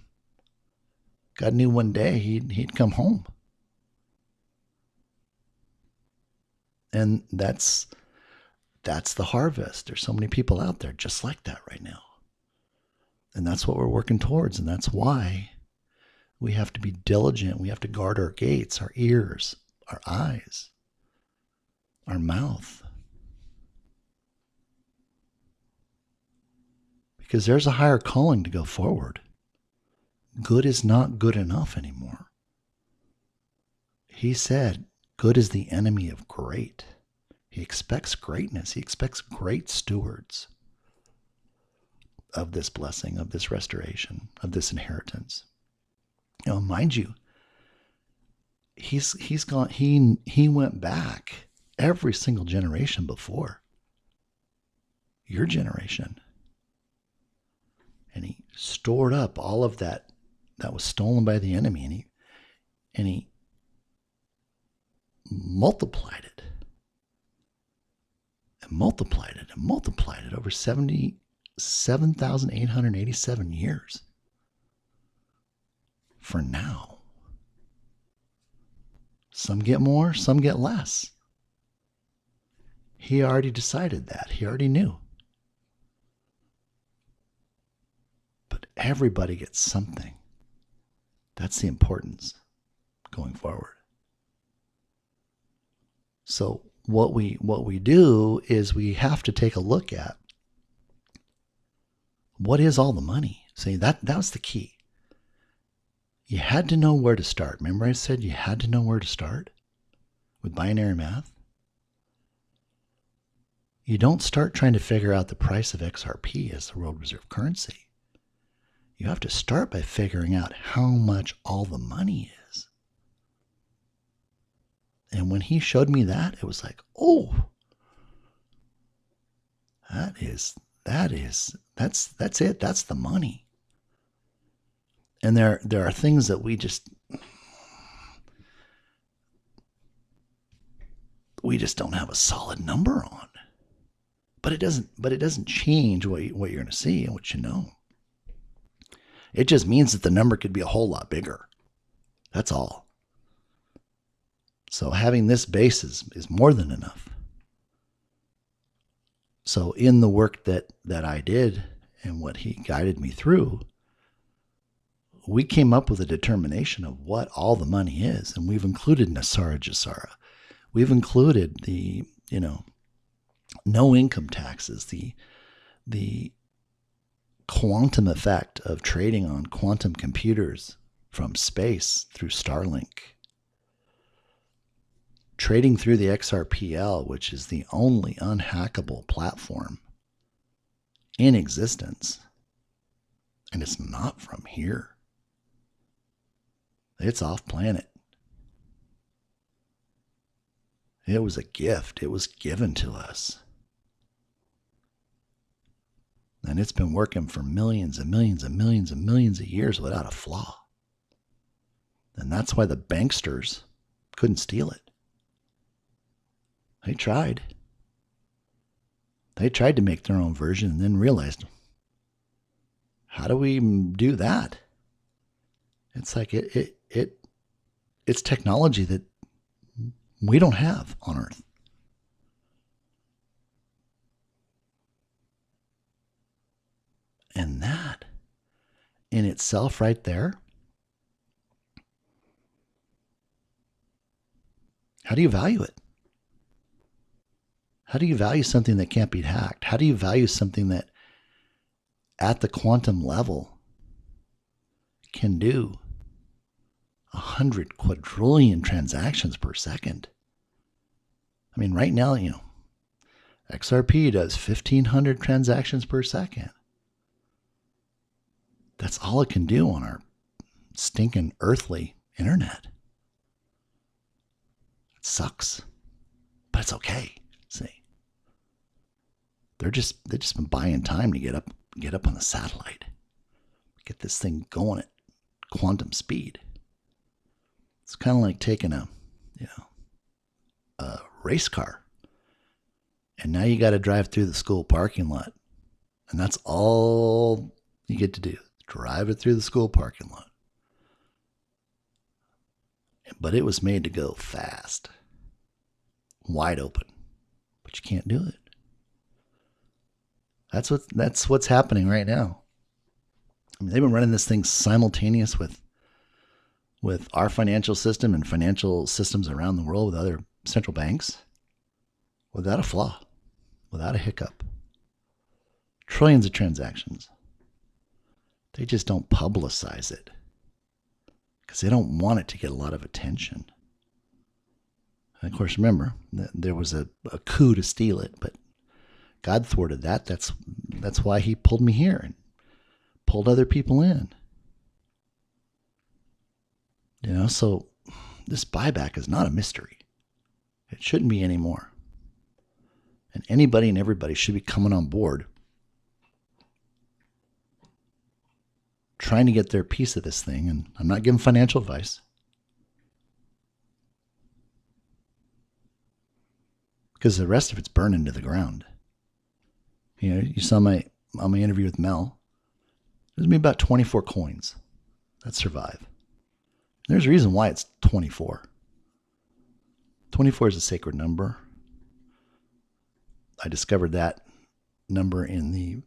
God knew one day he'd come home. And that's the harvest. There's so many people out there just like that right now. And that's what we're working towards. And that's why we have to be diligent. We have to guard our gates, our ears, our eyes, our mouth. Because there's a higher calling to go forward. Good is not good enough anymore. He said, good is the enemy of great. He expects greatness. He expects great stewards of this blessing, of this restoration, of this inheritance. Mind you, he went back every single generation before your generation. And he stored up all of that was stolen by the enemy, and he multiplied it. And multiplied it and multiplied it over 77,887 years. For now. Some get more, some get less. He already decided that. He already knew. But everybody gets something. That's the importance going forward. So what we do is we have to take a look at what is all the money. See, that was the key. You had to know where to start. Remember I said you had to know where to start with binary math? You don't start trying to figure out the price of XRP as the world reserve currency. You have to start by figuring out how much all the money is. And when he showed me that, it was like, oh, that's it. That's the money. And there are things that we just don't have a solid number on. But it doesn't change what you're going to see and what you know. It just means that the number could be a whole lot bigger. That's all. So having this base is more than enough. So in the work that I did and what he guided me through, we came up with a determination of what all the money is. And we've included Nasara Jasara. We've included the, no income taxes, the quantum effect of trading on quantum computers from space through Starlink. Trading through the XRPL, which is the only unhackable platform in existence. And it's not from here. It's off planet. It was a gift. It was given to us. And it's been working for millions and millions and millions and millions of years without a flaw. And that's why the banksters couldn't steal it. They tried. They tried to make their own version and then realized, how do we do that? It's like it's technology that we don't have on Earth. And that in itself right there, how do you value it? How do you value something that can't be hacked? How do you value something that at the quantum level can do 100 quadrillion transactions per second? I mean, right now, XRP does 1,500 transactions per second. That's all it can do on our stinking earthly internet. It sucks, but it's okay. See, they've just been buying time to get up on the satellite, get this thing going at quantum speed. It's kind of like taking a race car, and now you got to drive through the school parking lot, and that's all you get to do. Drive it through the school parking lot. But it was made to go fast, wide open, but you can't do it. That's what's happening right now. I mean, they've been running this thing simultaneous with our financial system and financial systems around the world with other central banks without a flaw, without a hiccup. Trillions of transactions. They just don't publicize it because they don't want it to get a lot of attention. And of course, remember, there was a coup to steal it, but God thwarted that. That's why he pulled me here and pulled other people in. So this buyback is not a mystery. It shouldn't be anymore. And anybody and everybody should be coming on board, trying to get their piece of this thing. And I'm not giving financial advice, because the rest of it's burning to the ground. You saw my interview with Mel. There's me about 24 coins that survive. There's a reason why it's 24. 24 is a sacred number. I discovered that number in the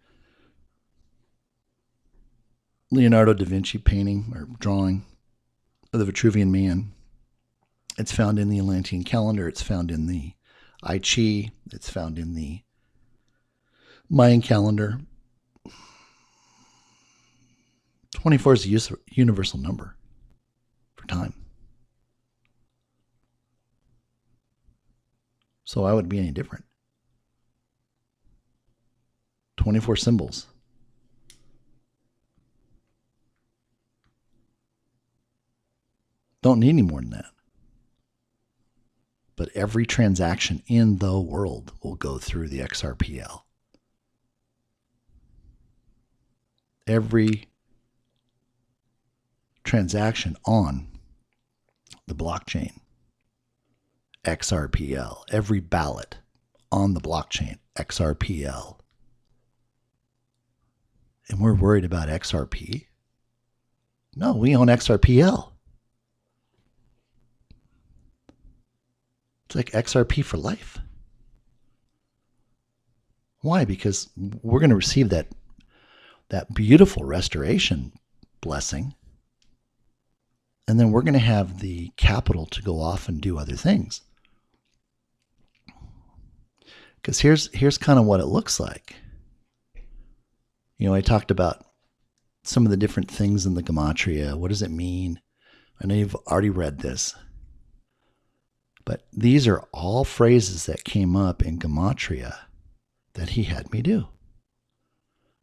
Leonardo da Vinci painting or drawing of the Vitruvian Man. It's found in the Atlantean calendar. It's found in the I Ching. It's found in the Mayan calendar. 24 is a universal number for time. So why would it be any different? 24 symbols. Don't need any more than that. But every transaction in the world will go through the XRPL. Every transaction on the blockchain, XRPL, every ballot on the blockchain, XRPL. And we're worried about XRP? No, we own XRPL. It's like XRP for life. Why? Because we're going to receive that beautiful restoration blessing. And then we're going to have the capital to go off and do other things. Because here's kind of what it looks like. You know, I talked about some of the different things in the gematria. What does it mean? I know you've already read this. But these are all phrases that came up in gematria that he had me do.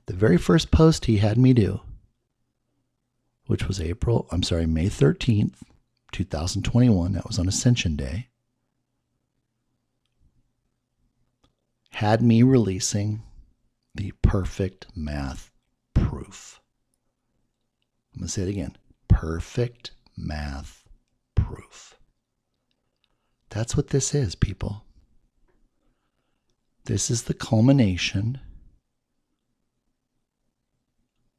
The very first post he had me do, which was May 13th, 2021. That was on Ascension Day. Had me releasing the perfect math proof. I'm going to say it again. Perfect math proof. That's what this is, people. This is the culmination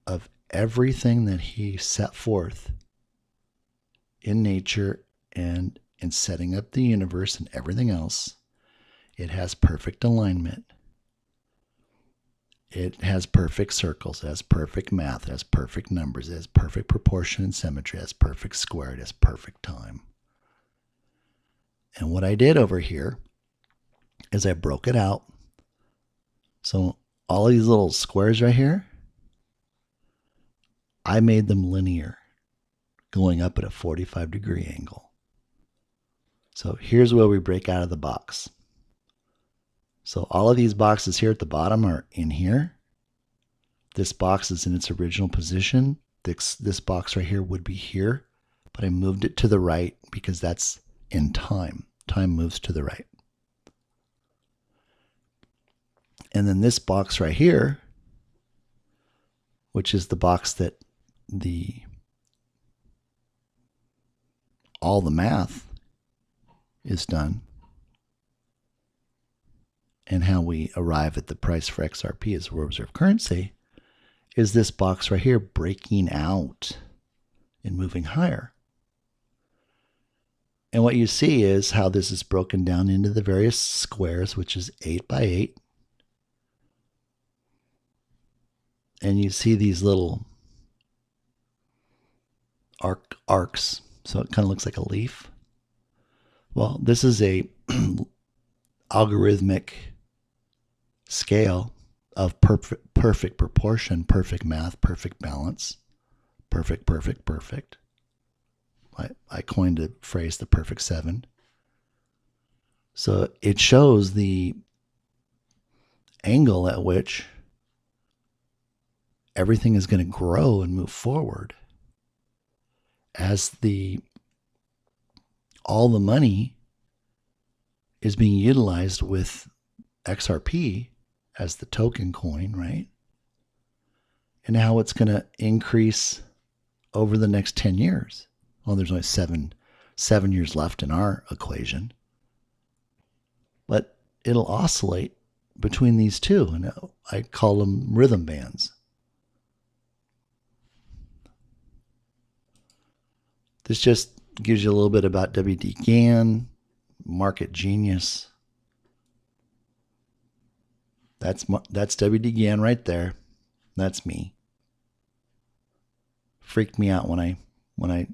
of everything that he set forth in nature and in setting up the universe and everything else. It has perfect alignment. It has perfect circles. It has perfect math. It has perfect numbers. It has perfect proportion and symmetry. It has perfect square. It has perfect time. And what I did over here is I broke it out. So all these little squares right here, I made them linear, going up at a 45-degree angle. So here's where we break out of the box. So all of these boxes here at the bottom are in here. This box is in its original position. This box right here would be here, but I moved it to the right because that's in time. Time moves to the right. And then this box right here, which is the box that all the math is done, and how we arrive at the price for XRP as world reserve currency, is this box right here breaking out and moving higher. And what you see is how this is broken down into the various squares, which is 8 by 8. And you see these little arcs. So it kind of looks like a leaf. Well, this is a algorithmic scale of perfect proportion, perfect math, perfect balance, perfect. I coined the phrase the perfect 7. So it shows the angle at which everything is going to grow and move forward as all the money is being utilized with XRP as the token coin, right? And how it's going to increase over the next 10 years. Well, there's only seven years left in our equation. But it'll oscillate between these two, and I call them rhythm bands. This just gives you a little bit about W.D. Gann, market genius. That's W.D. Gann right there. That's me. Freaked me out when I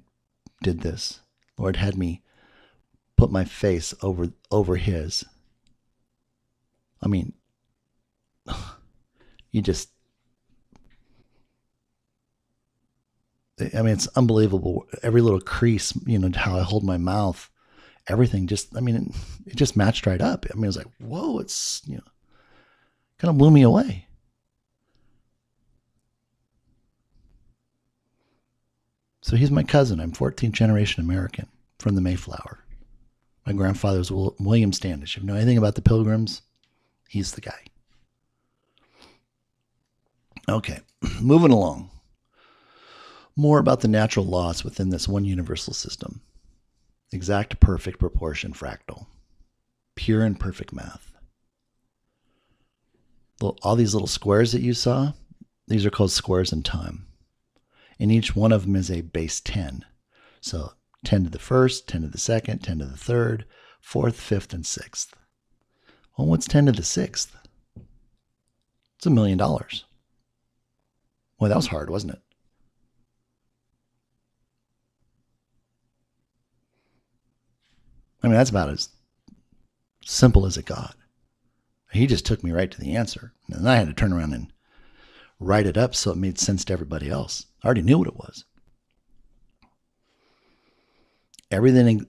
did this. Lord had me put my face over his. I mean, it's unbelievable. Every little crease, how I hold my mouth, everything it just matched right up. I was like, whoa, it's, kind of blew me away. So he's my cousin. I'm 14th generation American from the Mayflower. My grandfather was William Standish. If you know anything about the Pilgrims, he's the guy. Okay, moving along. More about the natural laws within this one universal system. Exact perfect proportion fractal. Pure and perfect math. all these little squares that you saw, these are called squares in time. And each one of them is a base 10. So 10 to the first, 10 to the second, 10 to the third, fourth, fifth, and sixth. Well, what's 10 to the sixth? It's $1 million. Well, that was hard, wasn't it? I mean, that's about as simple as it got. He just took me right to the answer. And then I had to turn around and write it up so it made sense to everybody else. I already knew what it was. Everything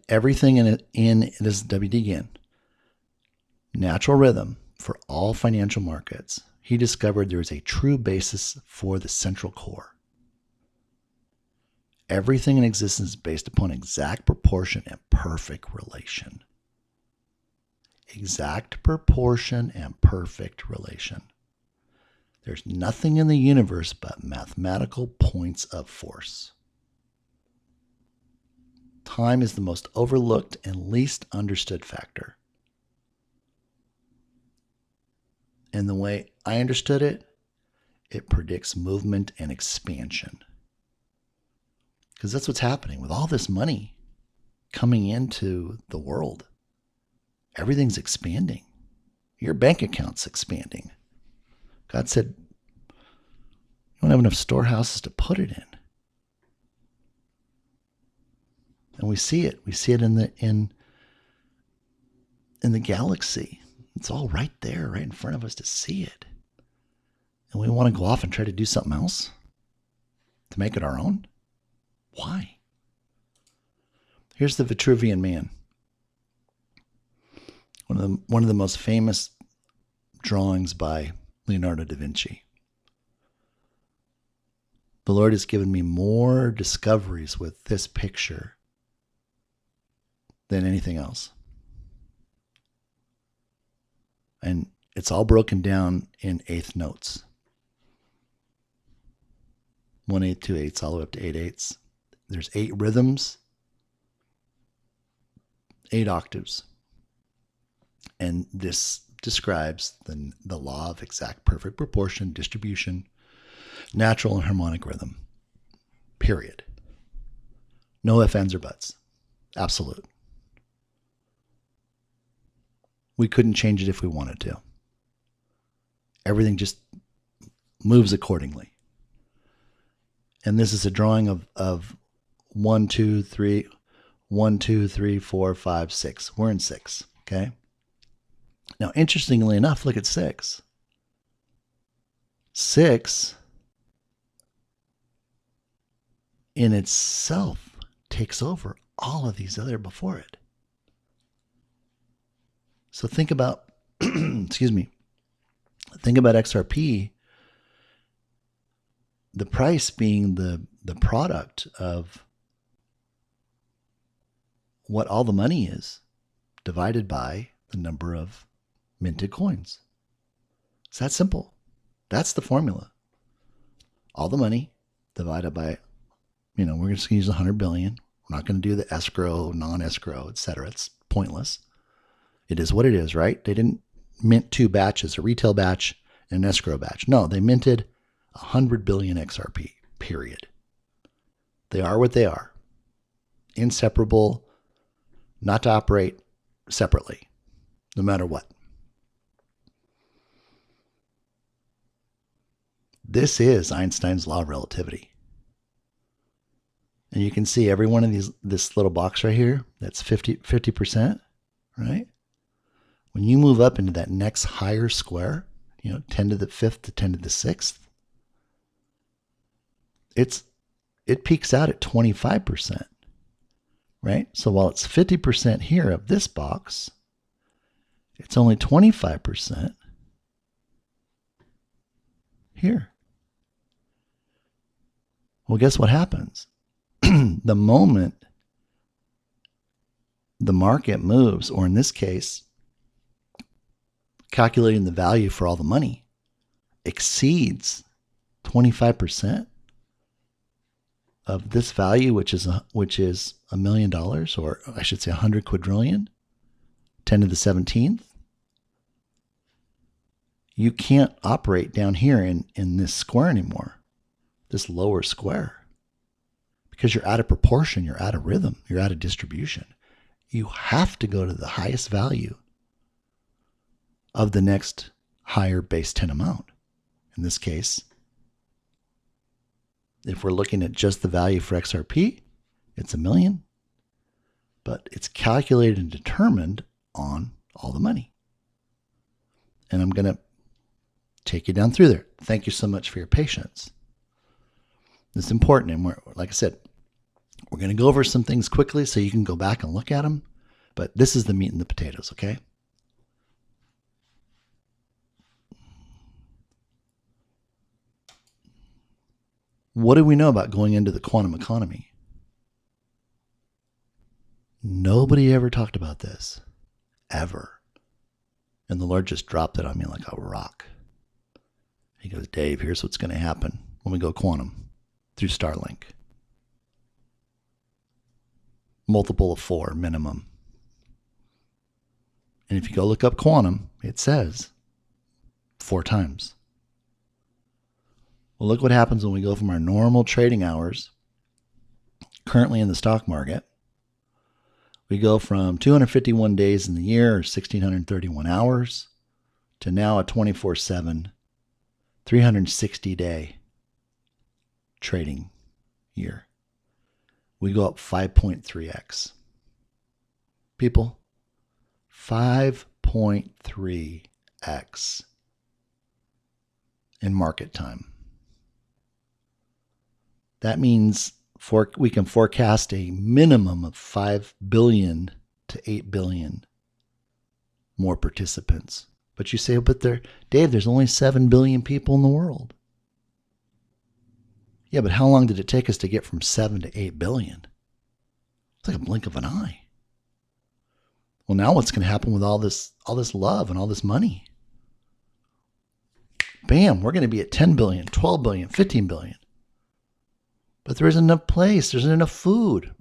in this WD again. Natural rhythm for all financial markets. He discovered there is a true basis for the central core. Everything in existence is based upon exact proportion and perfect relation. Exact proportion and perfect relation. There's nothing in the universe but mathematical points of force. Time is the most overlooked and least understood factor. And the way I understood it, it predicts movement and expansion. Because that's what's happening with all this money coming into the world. Everything's expanding. Your bank account's expanding. God said, you don't have enough storehouses to put it in. And we see it. We see it in the galaxy. It's all right there, right in front of us to see it. And we want to go off and try to do something else to make it our own? Why? Here's the Vitruvian Man. One of the most famous drawings by Leonardo da Vinci. The Lord has given me more discoveries with this picture than anything else. And it's all broken down in eighth notes. 1/8, 2/8, all the way up to 8/8. There's 8 rhythms, 8 octaves. And this describes the law of exact perfect proportion, distribution, natural and harmonic rhythm. Period. No ifs, ands, or buts. Absolute. We couldn't change it if we wanted to. Everything just moves accordingly. And this is a drawing of 1, 2, 3, 1, 2, 3, 4, 5, 6. We're in 6, okay? Now, interestingly enough, look at 6. 6 in itself takes over all of these other before it. So think about, excuse me, think about XRP, the price being the product of what all the money is divided by the number of minted coins. It's that simple. That's the formula. All the money divided by, we're just going to use 100 billion. We're not going to do the escrow, non-escrow, etc. It's pointless. It is what it is, right? They didn't mint 2 batches, a retail batch and an escrow batch. No, they minted 100 billion XRP, period. They are what they are. Inseparable, not to operate separately, no matter what. This is Einstein's law of relativity. And you can see every one of this little box right here, that's 50%, right? When you move up into that next higher square, 10 to the 5th to 10 to the 6th, it peaks out at 25%, right? So while it's 50% here of this box, it's only 25% here. Well, guess what happens? The moment the market moves, or in this case, calculating the value for all the money, exceeds 25% of this value, which is $1 million, or I should say 100 quadrillion, 10 to the 17th, You can't operate down here in this square anymore, this lower square, because you're out of proportion, you're out of rhythm, you're out of distribution. You have to go to the highest value of the next higher base 10 amount. In this case, if we're looking at just the value for XRP, it's $1 million, but it's calculated and determined on all the money. And I'm going to take you down through there. Thank you so much for your patience. It's important. And like I said, we're going to go over some things quickly so you can go back and look at them. But this is the meat and the potatoes, okay? What do we know about going into the quantum economy? Nobody ever talked about this, ever. And the Lord just dropped it on me like a rock. He goes, Dave, here's what's going to happen when we go quantum through Starlink. Multiple of 4 minimum. And if you go look up quantum, it says 4 times. Well, look what happens when we go from our normal trading hours, currently in the stock market. We go from 251 days in the year, or 1,631 hours, to now a 24/7, 360-day trading year. We go up 5.3x. People, 5.3x in market time. That means we can forecast a minimum of 5 billion to 8 billion more participants. But you say, but Dave, there's only 7 billion people in the world. Yeah, but how long did it take us to get from 7 to 8 billion? It's like a blink of an eye. Well, now what's going to happen with all this love and all this money? Bam, we're going to be at 10 billion, 12 billion, 15 billion. But there isn't enough place. There isn't enough food.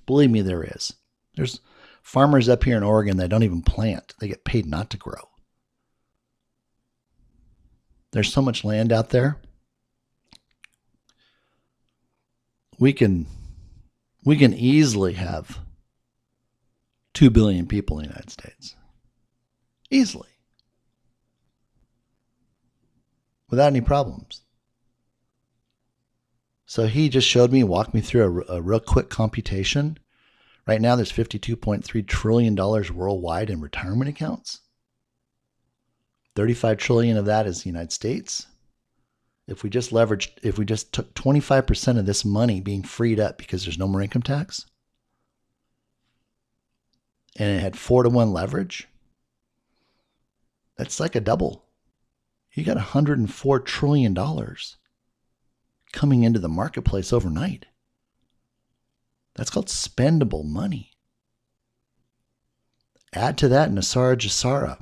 Believe me, there is. There's farmers up here in Oregon that don't even plant. They get paid not to grow. There's so much land out there. We can easily have 2 billion people in the United States. Easily. Without any problems. So he just showed me, walked me through a real quick computation. Right now, there's $52.3 trillion worldwide in retirement accounts. 35 trillion of that is the United States. If we just took 25% of this money being freed up because there's no more income tax, and it had 4-to-1 leverage, that's like a double. You got $104 trillion coming into the marketplace overnight. That's called spendable money. Add to that Nasara Jasara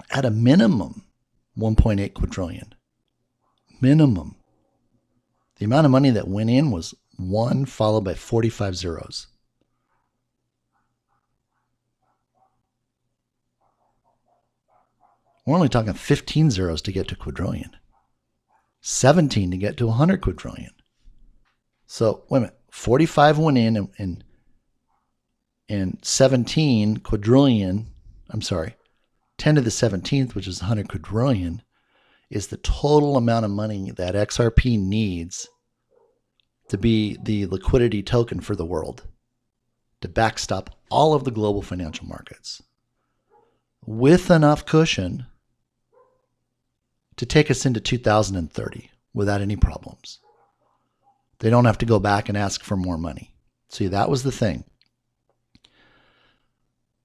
at a minimum 1.8 quadrillion. Minimum. The amount of money that went in was 1 followed by 45 zeros. We're only talking 15 zeros to get to quadrillion. 17 to get to 100 quadrillion. So, wait a minute. 45 went in and 17 quadrillion, 10 to the 17th, which is 100 quadrillion, is the total amount of money that XRP needs to be the liquidity token for the world, to backstop all of the global financial markets, with enough cushion to take us into 2030 without any problems. They don't have to go back and ask for more money. See, that was the thing.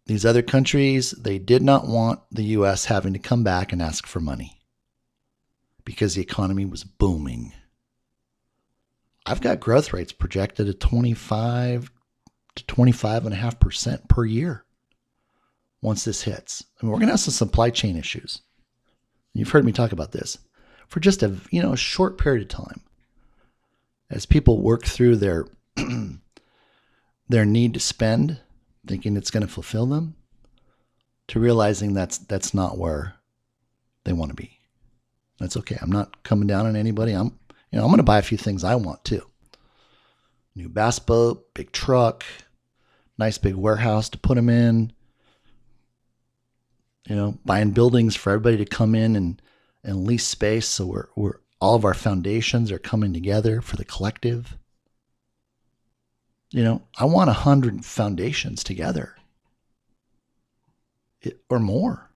These other countries, they did not want the U.S. having to come back and ask for money because the economy was booming. I've got growth rates projected at 25 to 25.5% per year once this hits. I mean, we're going to have some supply chain issues. You've heard me talk about this for just a short period of time. As people work through their need to spend, thinking it's going to fulfill them, to realizing that's not where they want to be. That's okay. I'm not coming down on anybody. I'm going to buy a few things I want too. New bass boat, big truck, nice big warehouse to put them in. Buying buildings for everybody to come in and lease space. So we're all of our foundations are coming together for the collective. I want 100 foundations together or more.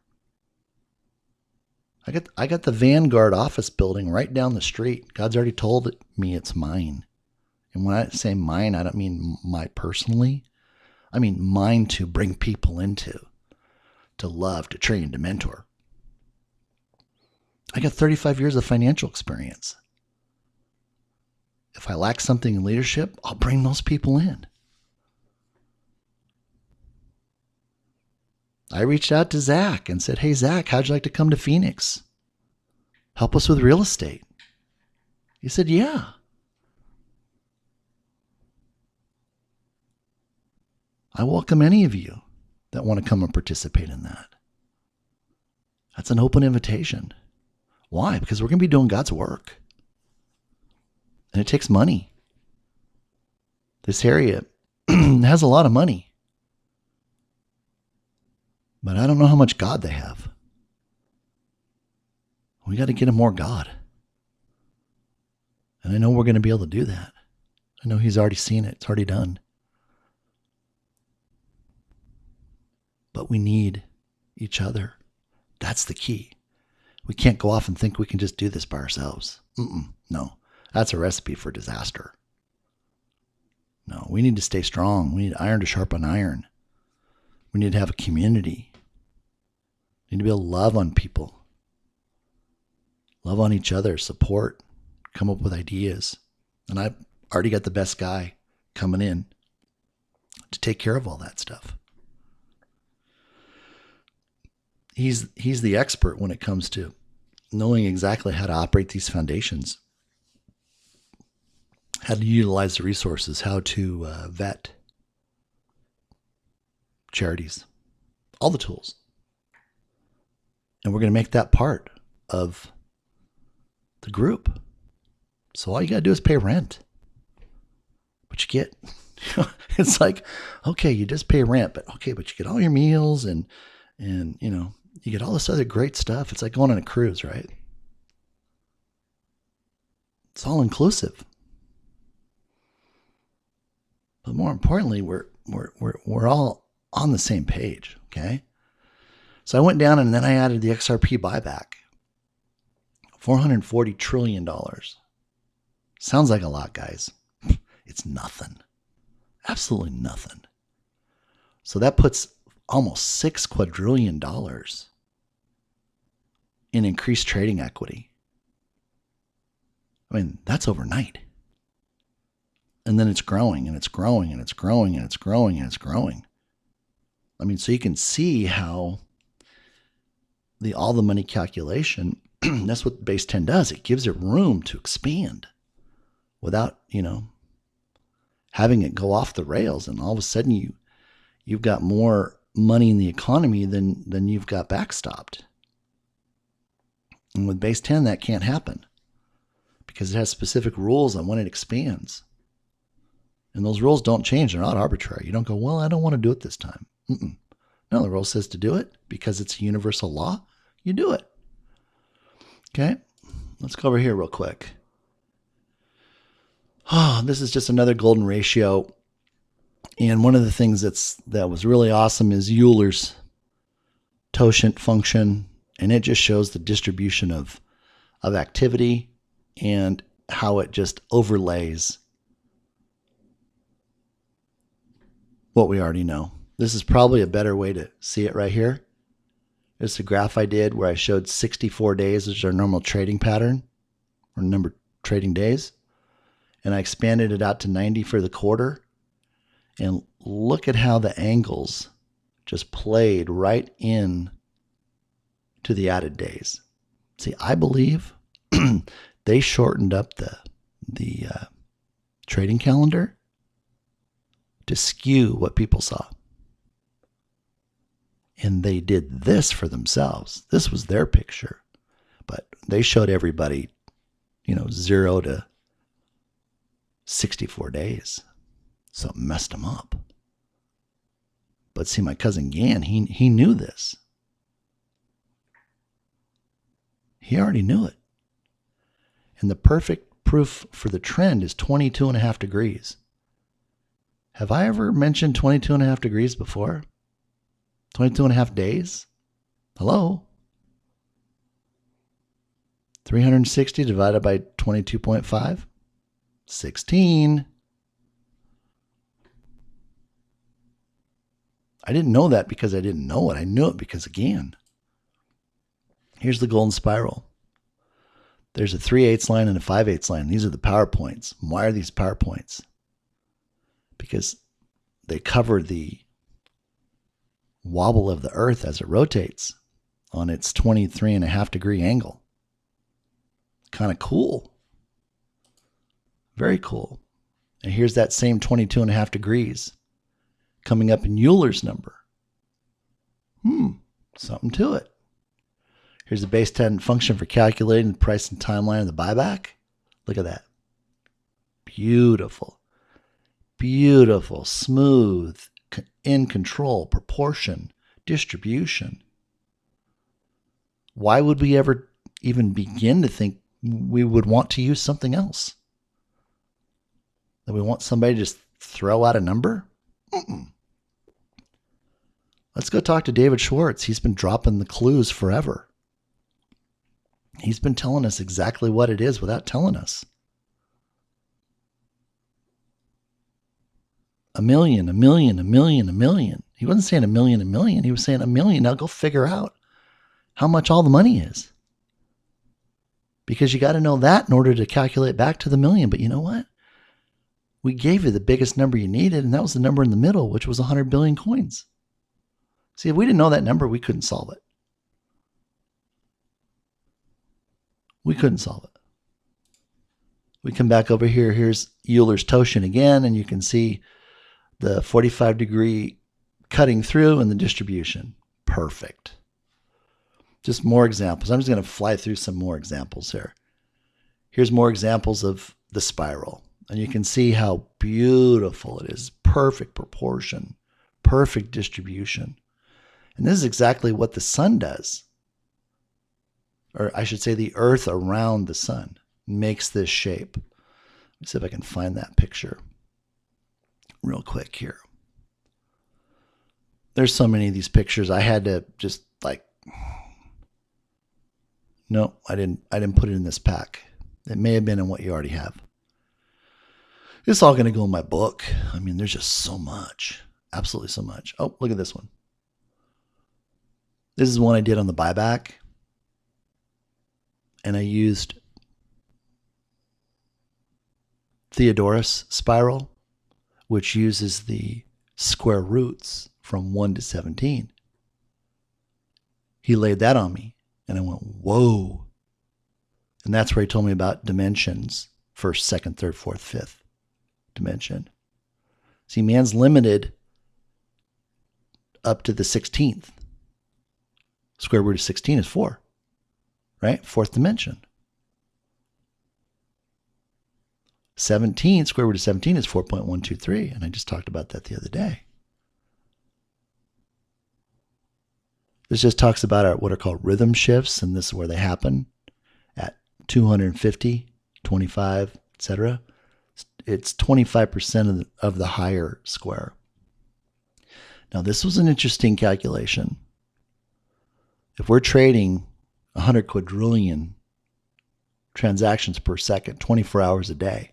I got the Vanguard office building right down the street. God's already told me it's mine. And when I say mine, I don't mean my personally. I mean mine to bring people into, to love, to train, to mentor. I got 35 years of financial experience. If I lack something in leadership, I'll bring those people in. I reached out to Zach and said, hey, Zach, how'd you like to come to Phoenix? Help us with real estate. He said, yeah. I welcome any of you that want to come and participate in that. That's an open invitation. Why? Because we're going to be doing God's work. And it takes money. This area has a lot of money. But I don't know how much God they have. We got to get them more God. And I know we're going to be able to do that. I know He's already seen it. It's already done. But we need each other. That's the key. We can't go off and think we can just do this by ourselves. No, that's a recipe for disaster. No, we need to stay strong. We need iron to sharpen iron. We need to have a community. We need to be able to love on people. Love on each other, support, come up with ideas. And I've already got the best guy coming in to take care of all that stuff. He's the expert when it comes to knowing exactly how to operate these foundations, how to utilize the resources, how to vet charities, all the tools. And we're going to make that part of the group. So all you got to do is pay rent. But you get, it's like, okay, you just pay rent, but you get all your meals and you get all this other great stuff. It's like going on a cruise, right? It's all inclusive. But more importantly, we're all on the same page, okay? So I went down and then I added the XRP buyback. $440 trillion. Sounds like a lot, guys. It's nothing. Absolutely nothing. So that puts almost $6 quadrillion in increased trading equity. I mean, that's overnight. And then it's growing and it's growing and it's growing and it's growing and it's growing. I mean, so you can see how all the money calculation, that's what base 10 does. It gives it room to expand without, having it go off the rails. And all of a sudden you've got more money in the economy than you've got backstopped. And with base 10, that can't happen because it has specific rules on when it expands. And those rules don't change. They're not arbitrary. You don't go, well, I don't want to do it this time. No, the rule says to do it because it's a universal law. You do it. Okay. Let's go over here real quick. Oh, this is just another golden ratio. And one of the things that was really awesome is Euler's totient function. And it just shows the distribution of activity and how it just overlays what we already know. This is probably a better way to see it right here. It's a graph I did where I showed 64 days, which is our normal trading pattern, or number of trading days. And I expanded it out to 90 for the quarter. And look at how the angles just played right in to the added days. See, I believe they shortened up the trading calendar to skew what people saw. And they did this for themselves. This was their picture. they showed everybody, 0 to 64 days. So it messed them up. But see, my cousin Gan, he knew this. He already knew it. And the perfect proof for the trend is 22.5 degrees. Have I ever mentioned 22.5 degrees before? 22.5 days? Hello? 360 divided by 22.5? 16. I didn't know that because I didn't know it. I knew it because, again, here's the golden spiral. There's a 3/8 line and a 5/8 line. These are the power points. Why are these power points? Because they cover the wobble of the earth as it rotates on its 23.5 degree angle. Kind of cool. Very cool. And here's that same 22.5 degrees coming up in Euler's number. Something to it. Here's the base 10 function for calculating the price and timeline of the buyback. Look at that. Beautiful. Beautiful, smooth, in control, proportion, distribution. Why would we ever even begin to think we would want to use something else? That we want somebody to just throw out a number? Let's go talk to David Schwartz. He's been dropping the clues forever. He's been telling us exactly what it is without telling us. 1 million, 1 million, 1 million, 1 million. He wasn't saying 1 million, 1 million. He was saying 1 million. Now go figure out how much all the money is. Because you got to know that in order to calculate back to the million. But you know what? We gave you the biggest number you needed, and that was the number in the middle, which was 100 billion coins. See, if we didn't know that number, we couldn't solve it. We couldn't solve it. We come back over here. Here's Euler's Toshin again, and you can see the 45 degree cutting through and the distribution. Perfect. Just more examples. I'm just going to fly through some more examples here. Here's more examples of the spiral. And you can see how beautiful it is. Perfect proportion, perfect distribution. And this is exactly what the sun does. Or I should say the earth around the sun makes this shape. Let me see if I can find that picture real quick here. There's so many of these pictures. I had to just no, I didn't put it in this pack. It may have been in what you already have. It's all going to go in my book. I mean, there's just so much. Absolutely so much. Oh, look at this one. This is one I did on the buyback. And I used Theodorus spiral, which uses the square roots from 1 to 17. He laid that on me, and I went, whoa. And that's where he told me about dimensions, first, second, third, fourth, fifth dimension. See, man's limited up to the 16th. Square root of 16 is 4, right? Fourth dimension. 17, square root of 17 is 4.123, and I just talked about that the other day. This just talks about what are called rhythm shifts, and this is where they happen at 250, 25, etc. It's 25% of the higher square. Now, this was an interesting calculation. If we're trading 100 quadrillion transactions per second, 24 hours a day,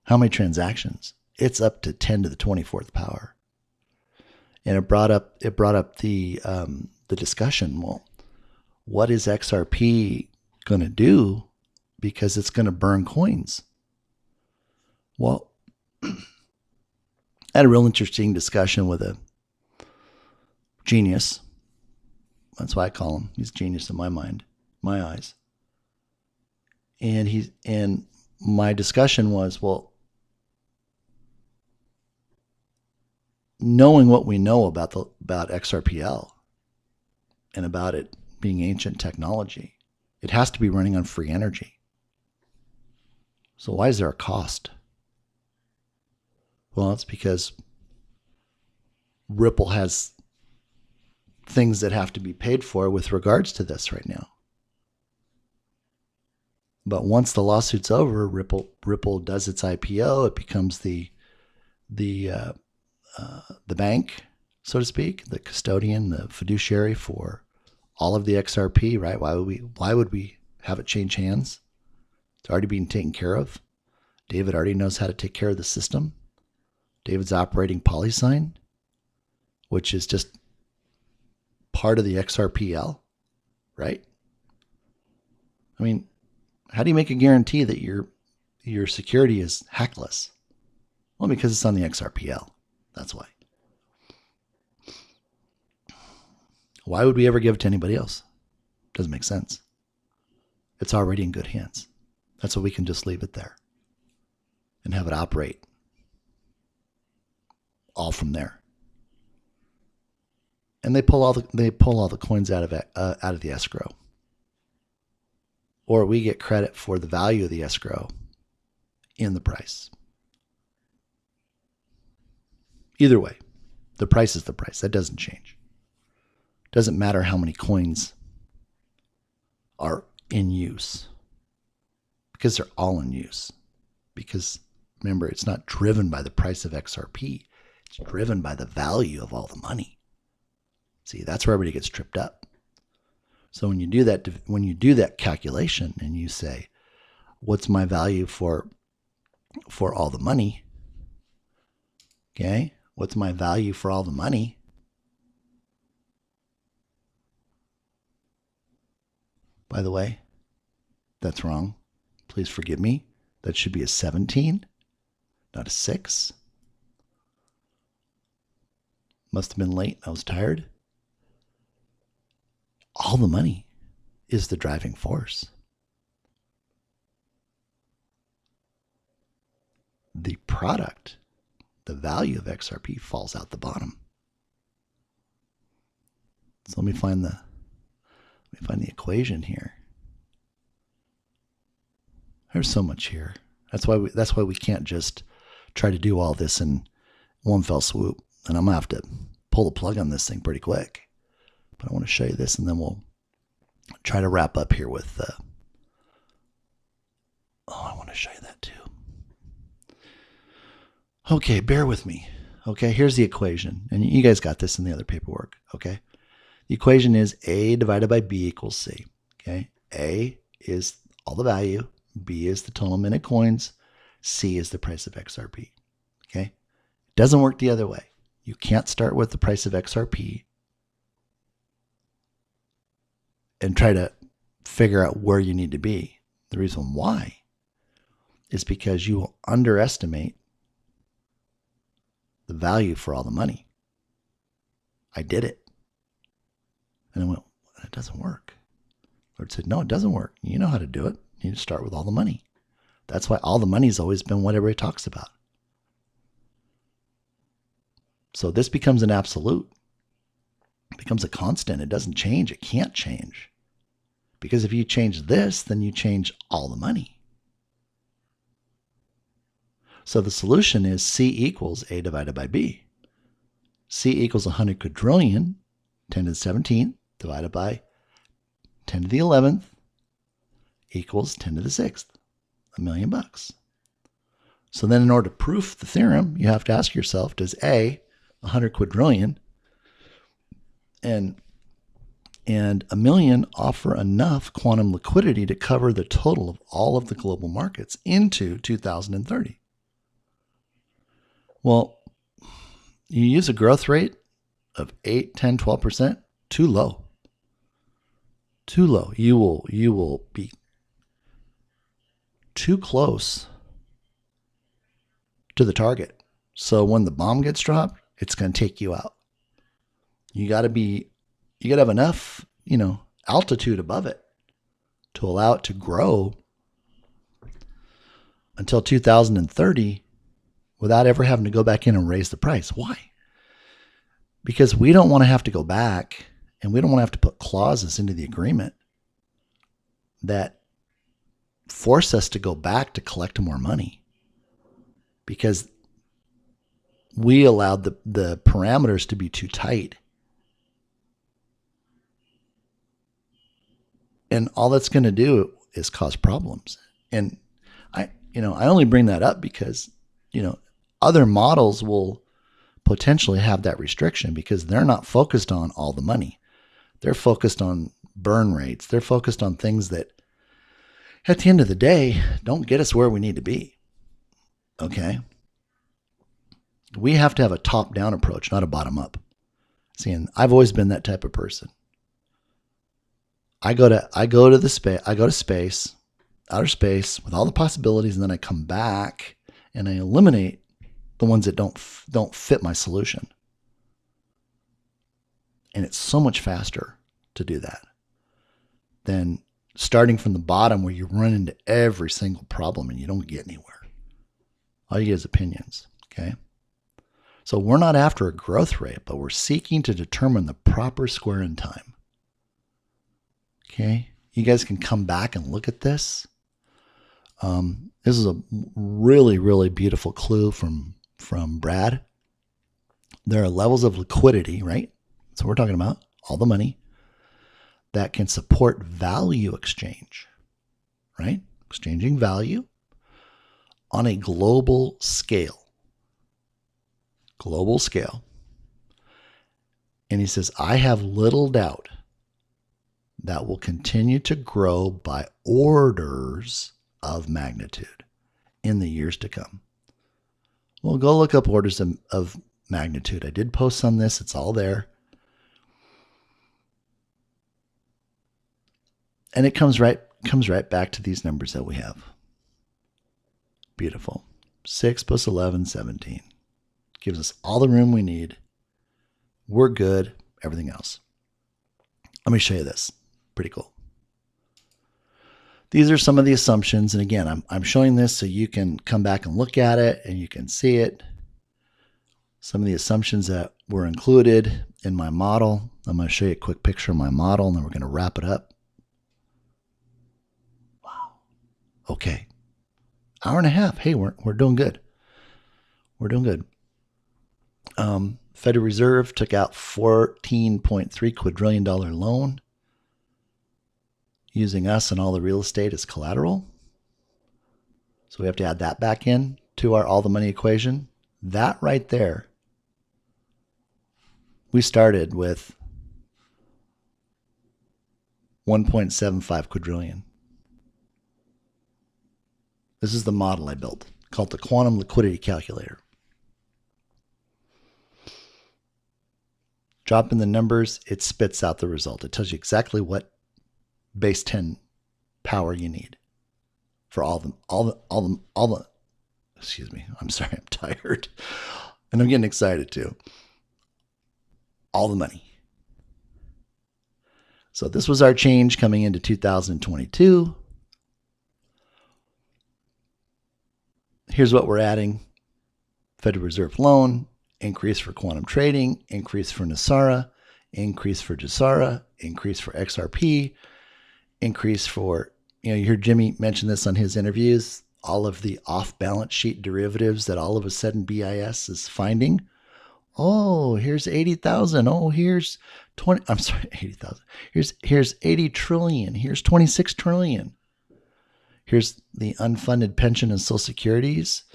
how many transactions? It's up to 10 to the 24th power. And it brought up the discussion. Well, what is XRP going to do? Because it's going to burn coins. Well, I had a real interesting discussion with a genius. That's why I call him. He's a genius in my mind, my eyes. And my discussion was, well, knowing what we know about XRPL and about it being ancient technology. It has to be running on free energy. So why is there a cost? Well, it's because Ripple has things that have to be paid for with regards to this right now. But once the lawsuit's over, Ripple does its IPO. It becomes the bank, so to speak, the custodian, the fiduciary for all of the XRP. Right? Why would we have it change hands? It's already being taken care of. David already knows how to take care of the system. David's operating PolySign, which is just part of the XRPL, right? I mean, how do you make a guarantee that your security is hackless? Well, because it's on the XRPL. That's why. Why would we ever give it to anybody else? Doesn't make sense. It's already in good hands. That's why we can just leave it there and have it operate all from there. And they pull all the coins out of the escrow. Or we get credit for the value of the escrow in the price. Either way, the price is the price. That doesn't change. Doesn't matter how many coins are in use, because they're all in use. Because remember, it's not driven by the price of XRP. It's driven by the value of all the money. See, that's where everybody gets tripped up. So when you do that calculation and you say, what's my value for all the money? Okay, what's my value for all the money? By the way, that's wrong. Please forgive me. That should be a 17, not a 6. Must have been late. I was tired. All the money is the driving force. The product, the value of XRP falls out the bottom. So let me find the equation here. There's so much here. That's why we can't just try to do all this in one fell swoop. And I'm gonna have to pull the plug on this thing pretty quick. But I want to show you this, and then we'll try to wrap up here with. I want to show you that too. Okay, bear with me. Okay, here's the equation, and you guys got this in the other paperwork. Okay, the equation is A divided by B equals C. Okay, A is all the value, B is the total minute coins, C is the price of XRP. Okay, it doesn't work the other way. You can't start with the price of XRP and try to figure out where you need to be. The reason why is because you will underestimate the value for all the money. I did it. And I went, it doesn't work. Lord said, no, it doesn't work. You know how to do it. You need to start with all the money. That's why all the money's always been what everybody talks about. So this becomes an absolute. It becomes a constant. It doesn't change. It can't change. Because if you change this, then you change all the money. So the solution is C equals A divided by B. C equals 100 quadrillion, 10 to the 17th, divided by 10 to the 11th, equals 10 to the 6th, $1 million. So then in order to prove the theorem, you have to ask yourself, does A, 100 quadrillion, and $1 million offer enough quantum liquidity to cover the total of all of the global markets into 2030? Well, you use a growth rate of 8, 10, 12%, too low. Too low. You will be too close to the target. So when the bomb gets dropped, it's going to take you out. You got to have enough, altitude above it to allow it to grow until 2030 without ever having to go back in and raise the price. Why? Because we don't want to have to go back And we don't want to have to put clauses into the agreement that force us to go back to collect more money because we allowed the parameters to be too tight. And all that's going to do is cause problems. And I only bring that up because, other models will potentially have that restriction because they're not focused on all the money. They're focused on burn rates. They're focused on things that at the end of the day don't get us where we need to be. Okay? We have to have a top-down approach, not a bottom-up. See, and I've always been that type of person. I go to space, outer space with all the possibilities, and then I come back and I eliminate the ones that don't fit my solution. And it's so much faster to do that than starting from the bottom where you run into every single problem and you don't get anywhere. All you get is opinions, okay? So we're not after a growth rate, but we're seeking to determine the proper square in time. Okay? You guys can come back and look at this. This is a really, really beautiful clue from Brad. There are levels of liquidity, right? So we're talking about all the money that can support value exchange, right? Exchanging value on a global scale. Global scale. And he says, I have little doubt that will continue to grow by orders of magnitude in the years to come. Well, go look up orders of magnitude. I did post on this. It's all there. And it comes right back to these numbers that we have. Beautiful. 6 plus 11, 17. Gives us all the room we need. We're good. Everything else. Let me show you this. Pretty cool. These are some of the assumptions. And again, I'm showing this so you can come back and look at it and you can see it. Some of the assumptions that were included in my model. I'm going to show you a quick picture of my model and then we're going to wrap it up. Wow. Okay. Hour and a half. Hey, we're doing good. We're doing good. Federal Reserve took out $14.3 quadrillion loan using us and all the real estate as collateral. So we have to add that back in to our all the money equation. That right there, we started with 1.75 quadrillion. This is the model I built called the quantum liquidity calculator. Drop in the numbers, it spits out the result. It tells you exactly what base 10 power you need for all the, excuse me, I'm sorry, I'm tired. And I'm getting excited too. All the money. So this was our change coming into 2022. Here's what we're adding. Federal Reserve loan, increase for quantum trading, increase for NESARA, increase for JSARA, increase for XRP, increase for, you heard Jimmy mention this on his interviews, all of the off-balance sheet derivatives that all of a sudden BIS is finding. Oh, here's 80,000. Oh, here's 80,000. Here's 80 trillion. Here's 26 trillion. Here's the unfunded pension and social securities.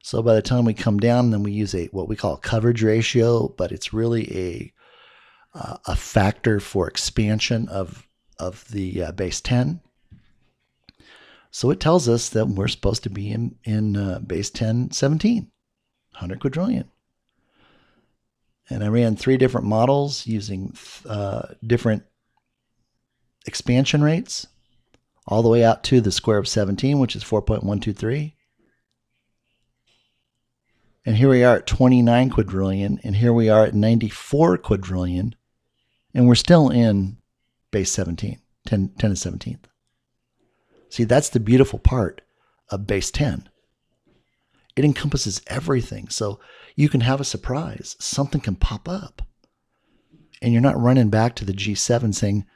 So by the time we come down, then we use what we call a coverage ratio, but it's really a factor for expansion of the base 10. So it tells us that we're supposed to be in base 10, 17, 100 quadrillion. And I ran 3 different models using different expansion rates, all the way out to the square of 17, which is 4.123. And here we are at 29 quadrillion, and here we are at 94 quadrillion, and we're still in base 17, 10 to 17th. See, that's the beautiful part of base 10. It encompasses everything. So you can have a surprise. Something can pop up. and you're not running back to the G7 saying,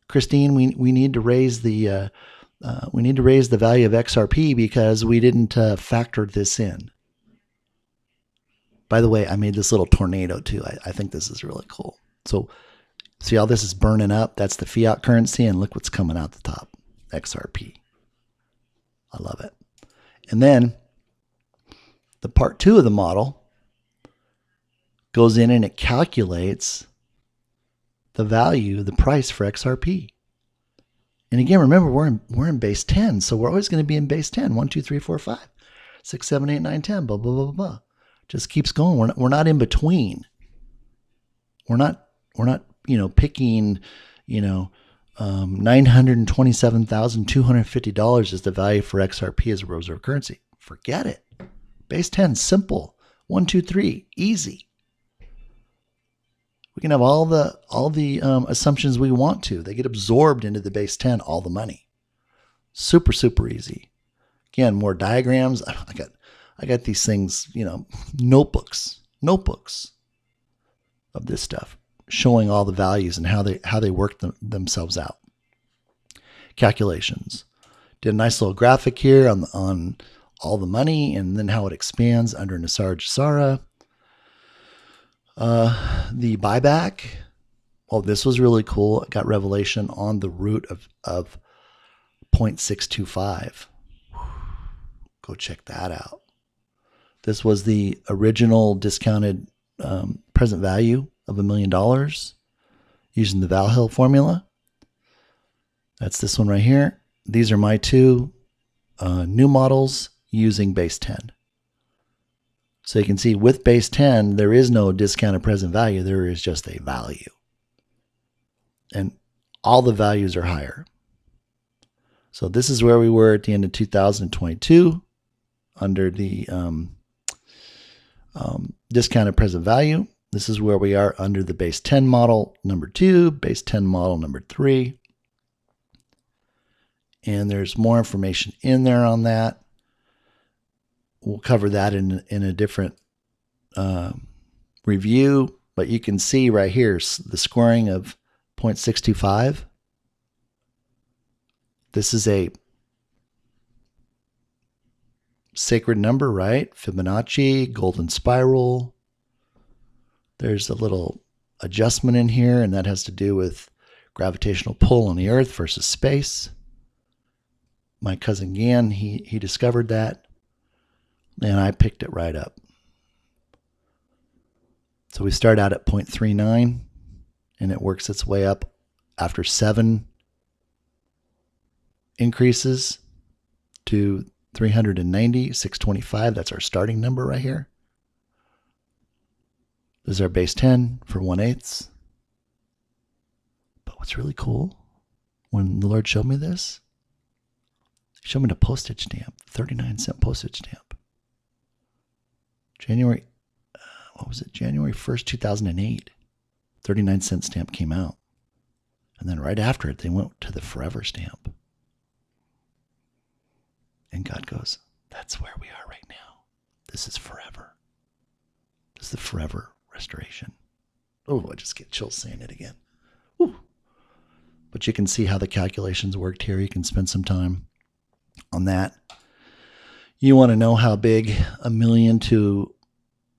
Christine, we need to raise the value of XRP because we didn't factor this in. By the way, I made this little tornado too. I think this is really cool. So see how this is burning up? That's the fiat currency, and look what's coming out the top, XRP. I love it. And then the part 2 of the model goes in and it calculates the value, the price for XRP. And again, remember, we're in base 10, so we're always going to be in base 10. 1, 2, 3, 4, 5, 6, 7, 8, 9, 10, blah, blah, blah, blah. Just keeps going. We're not in between. We're not picking, $927,250 is the value for XRP as a reserve currency. Forget it. Base 10, simple. 1, 2, 3, easy. We can have all the assumptions we want to. They get absorbed into the base 10, all the money. Super, super easy. Again, more diagrams. I got these things, notebooks of this stuff, showing all the values and how they work themselves out. Calculations. Did a nice little graphic here on all the money and then how it expands under Nisarg-Sara. The buyback. Well, this was really cool. I got revelation on the root of 0.625. Go check that out. This was the original discounted present value of $1 million using the Valhill formula. That's this one right here. These are my 2 new models using base 10. So you can see with base 10, there is no discounted present value. There is just a value. And all the values are higher. So this is where we were at the end of 2022 under the discounted present value. This is where we are under the base 10 model number 2, base 10 model number 3. And there's more information in there on that. We'll cover that in a different review, but you can see right here the scoring of 0.625. This is a sacred number, right? Fibonacci, golden spiral. There's a little adjustment in here, and that has to do with gravitational pull on the Earth versus space. My cousin Gan, he discovered that, and I picked it right up. So we start out at 0.39, and it works its way up after 7 increases to 390, 625. That's our starting number right here. This is our base 10 for 1/8. But what's really cool, when the Lord showed me this, he showed me the postage stamp, 39-cent postage stamp. January 1st, 2008, 39-cent stamp came out. And then right after it, they went to the forever stamp. And God goes, that's where we are right now. This is forever. This is the forever restoration. Oh, I just get chills saying it again. Whew. But you can see how the calculations worked here. You can spend some time on that. You want to know how big 1 million to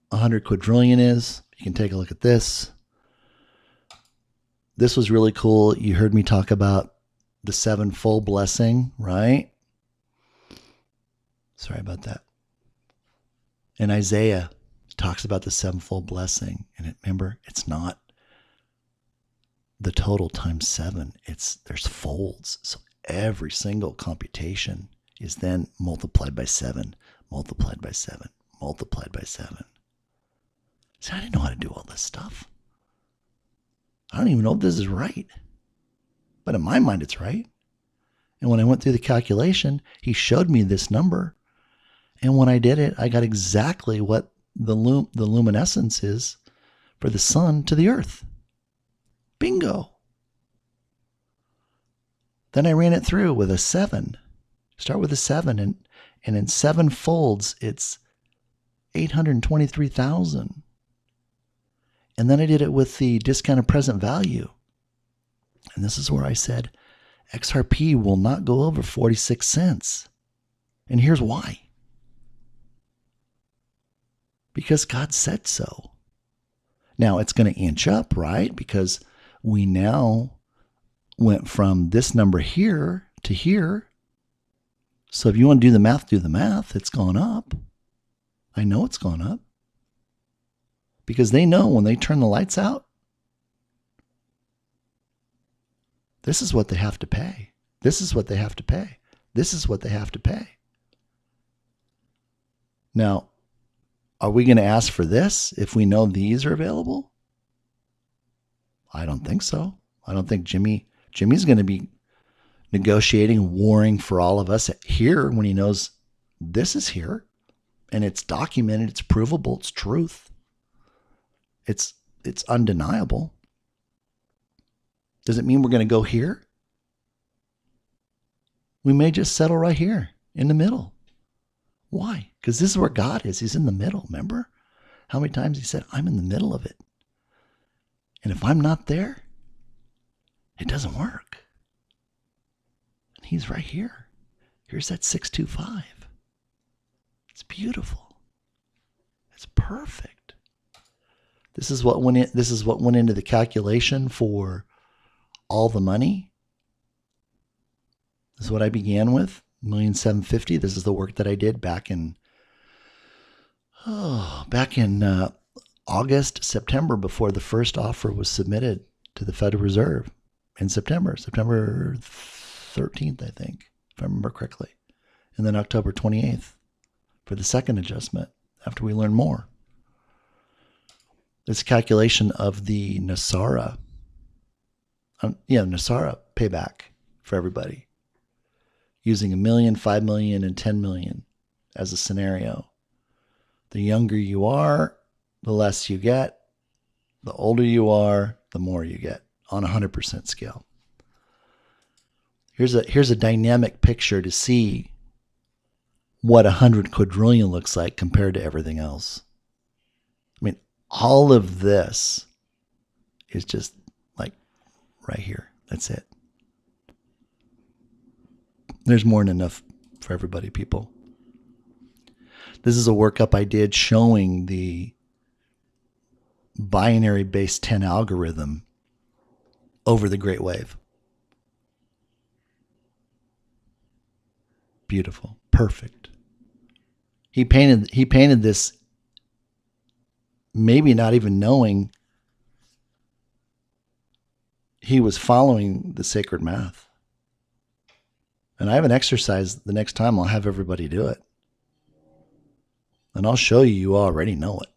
100 quadrillion is? You can take a look at this. This was really cool. You heard me talk about the 7-fold blessing, right? Sorry about that. And Isaiah talks about the 7-fold blessing. And remember, it's not the total times 7. There's folds. So every single computation is then multiplied by 7, multiplied by 7, multiplied by 7. See, I didn't know how to do all this stuff. I don't even know if this is right. But in my mind, it's right. And when I went through the calculation, he showed me this number. And when I did it, I got exactly what the luminescence is for the sun to the earth. Bingo. Then I ran it through with a 7. Start with a 7, and in 7 folds, it's 823,000. And then I did it with the discounted present value. And this is where I said XRP will not go over 46 cents. And here's why. Because God said so. Now it's going to inch up, right? Because we now went from this number here to here. So if you want to do the math, do the math. It's gone up. I know it's gone up. Because they know when they turn the lights out, this is what they have to pay. This is what they have to pay. This is what they have to pay. Now, are we going to ask for this if we know these are available? I don't think so. I don't think Jimmy's going to be negotiating, warring for all of us here when he knows this is here and it's documented, it's provable, it's truth. It's undeniable. Does it mean we're going to go here? We may just settle right here in the middle. Why? Because this is where God is. He's in the middle. Remember how many times he said, I'm in the middle of it. And if I'm not there, it doesn't work. And he's right here. Here's that 625. It's beautiful. It's perfect. This is what went into the calculation for all the money. This is what I began with, $1,750,000. This is the work that I did back in August, September, before the first offer was submitted to the Federal Reserve in September 13th, I think, if I remember correctly. And then October 28th for the second adjustment after we learned more. This calculation of the NASARA payback for everybody, using $1 million, $5 million, and $10 million as a scenario. The younger you are, the less you get. The older you are, the more you get on a 100% scale. Here's a dynamic picture to see what 100 quadrillion looks like compared to everything else. I mean, all of this is just like right here. That's it. There's more than enough for everybody, people. This is a workup I did showing the binary base 10 algorithm over the Great Wave. Beautiful. Perfect. He painted this maybe not even knowing he was following the sacred math. And I have an exercise the next time I'll have everybody do it. And I'll show you already know it.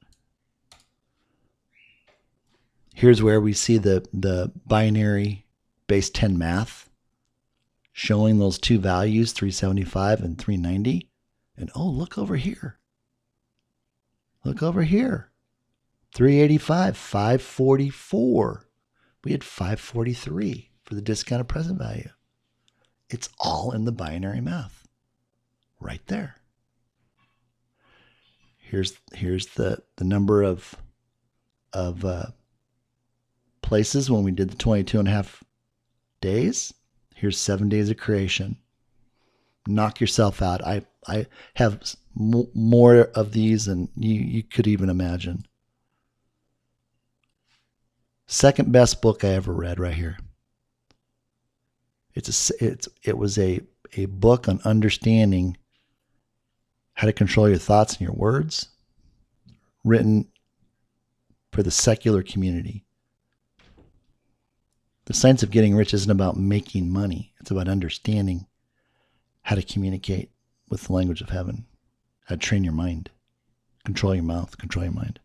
Here's where we see the binary base 10 math showing those two values, 375 and 390. And oh, look over here. Look over here. 385, 544. We had 543 for the discounted present value. It's all in the binary math. Right there. Here's the number of places when we did the 22.5 days. Here's 7 days of creation. Knock yourself out. I have more of these than you could even imagine. Second best book I ever read right here. It was a book on understanding how to control your thoughts and your words, written for the secular community. The Science of Getting Rich isn't about making money. It's about understanding how to communicate with the language of heaven, how to train your mind, control your mouth, control your mind.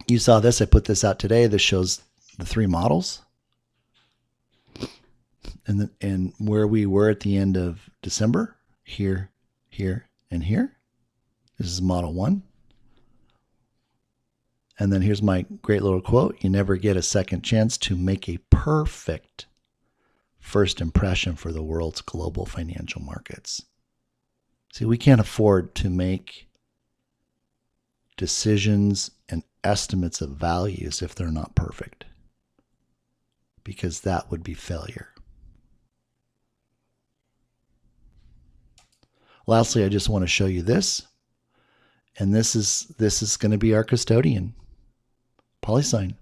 You saw this. I put this out today. This shows the three models and where we were at the end of December, here, here, and here. This is model 1. And then here's my great little quote. You never get a second chance to make a perfect first impression for the world's global financial markets. See, we can't afford to make decisions and estimates of values if they're not perfect, because that would be failure. Lastly, I just want to show you this. And this is going to be our custodian, PolySign.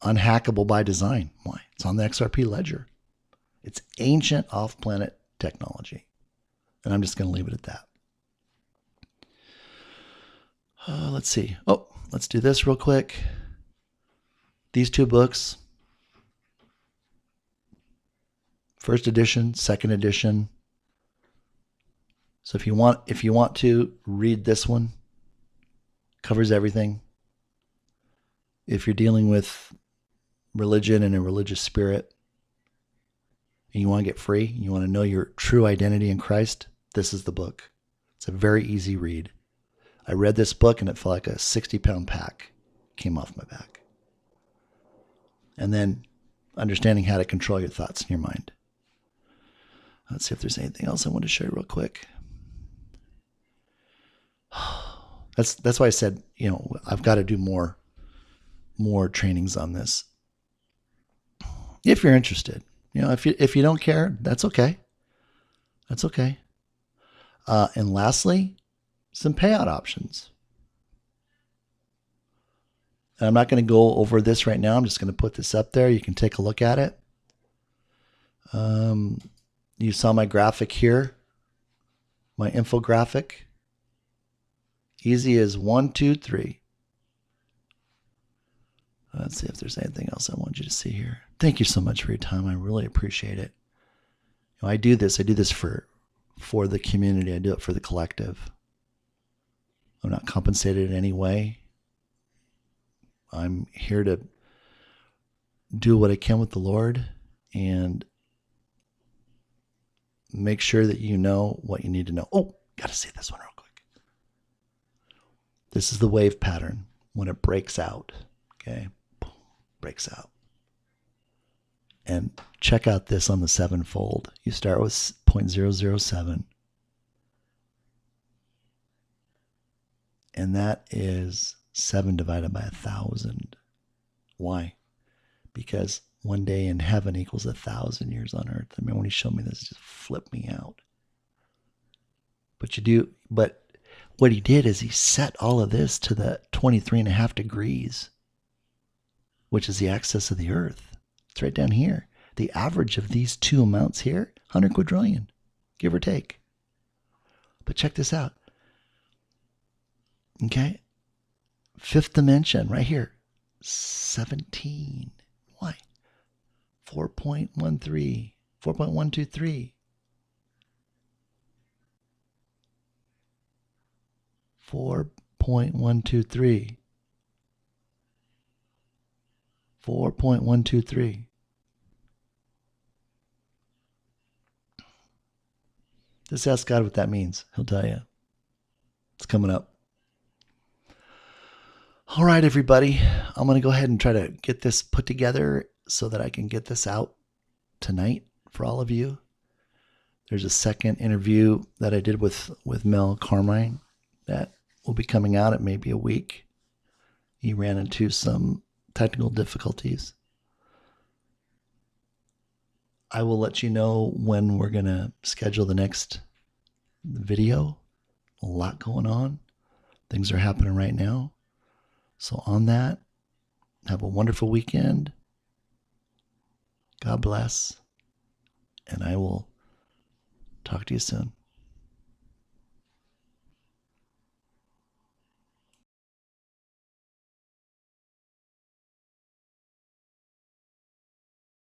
Unhackable by design. Why? It's on the XRP ledger. It's ancient off-planet technology. And I'm just going to leave it at that. Let's see. Oh, let's do this real quick. These two books. First edition, second edition. So if you want to read this one, covers everything. If you're dealing with religion and a religious spirit, and you want to get free, you want to know your true identity in Christ, this is the book. It's a very easy read. I read this book and it felt like a 60-pound pack came off my back. And then understanding how to control your thoughts in your mind. Let's see if there's anything else I want to show you real quick. That's why I said, I've got to do more trainings on this. If you're interested, if you don't care, that's okay. That's okay. And lastly, some payout options. And I'm not going to go over this right now. I'm just going to put this up there. You can take a look at it. You saw my graphic here, my infographic. Easy as 1, 2, 3. Let's see if there's anything else I want you to see here. Thank you so much for your time. I really appreciate it. I do this for the community. I do it for the collective. I'm not compensated in any way. I'm here to do what I can with the Lord and make sure that you know what you need to know. Oh, got to see this one real quick. This is the wave pattern when it breaks out. Okay, breaks out. And check out this on the sevenfold. You start with 0.007. And that is 7 divided by 1,000. Why? Because one day in heaven equals 1,000 years on earth. I mean, when he showed me this, it just flipped me out. But what he did is he set all of this to the 23.5 degrees, which is the axis of the earth. It's right down here. The average of these two amounts here, 100 quadrillion, give or take. But check this out. Okay. Fifth dimension right here, 17. Why? 4.13, 4.123. 4.123. 4.123. Just ask God what that means. He'll tell you. It's coming up. All right, everybody. I'm going to go ahead and try to get this put together so that I can get this out tonight for all of you. There's a second interview that I did with Mel Carmine that will be coming out in maybe a week. He ran into some technical difficulties. I will let you know when we're going to schedule the next video. A lot going on. Things are happening right now. So on that, have a wonderful weekend. God bless. And I will talk to you soon.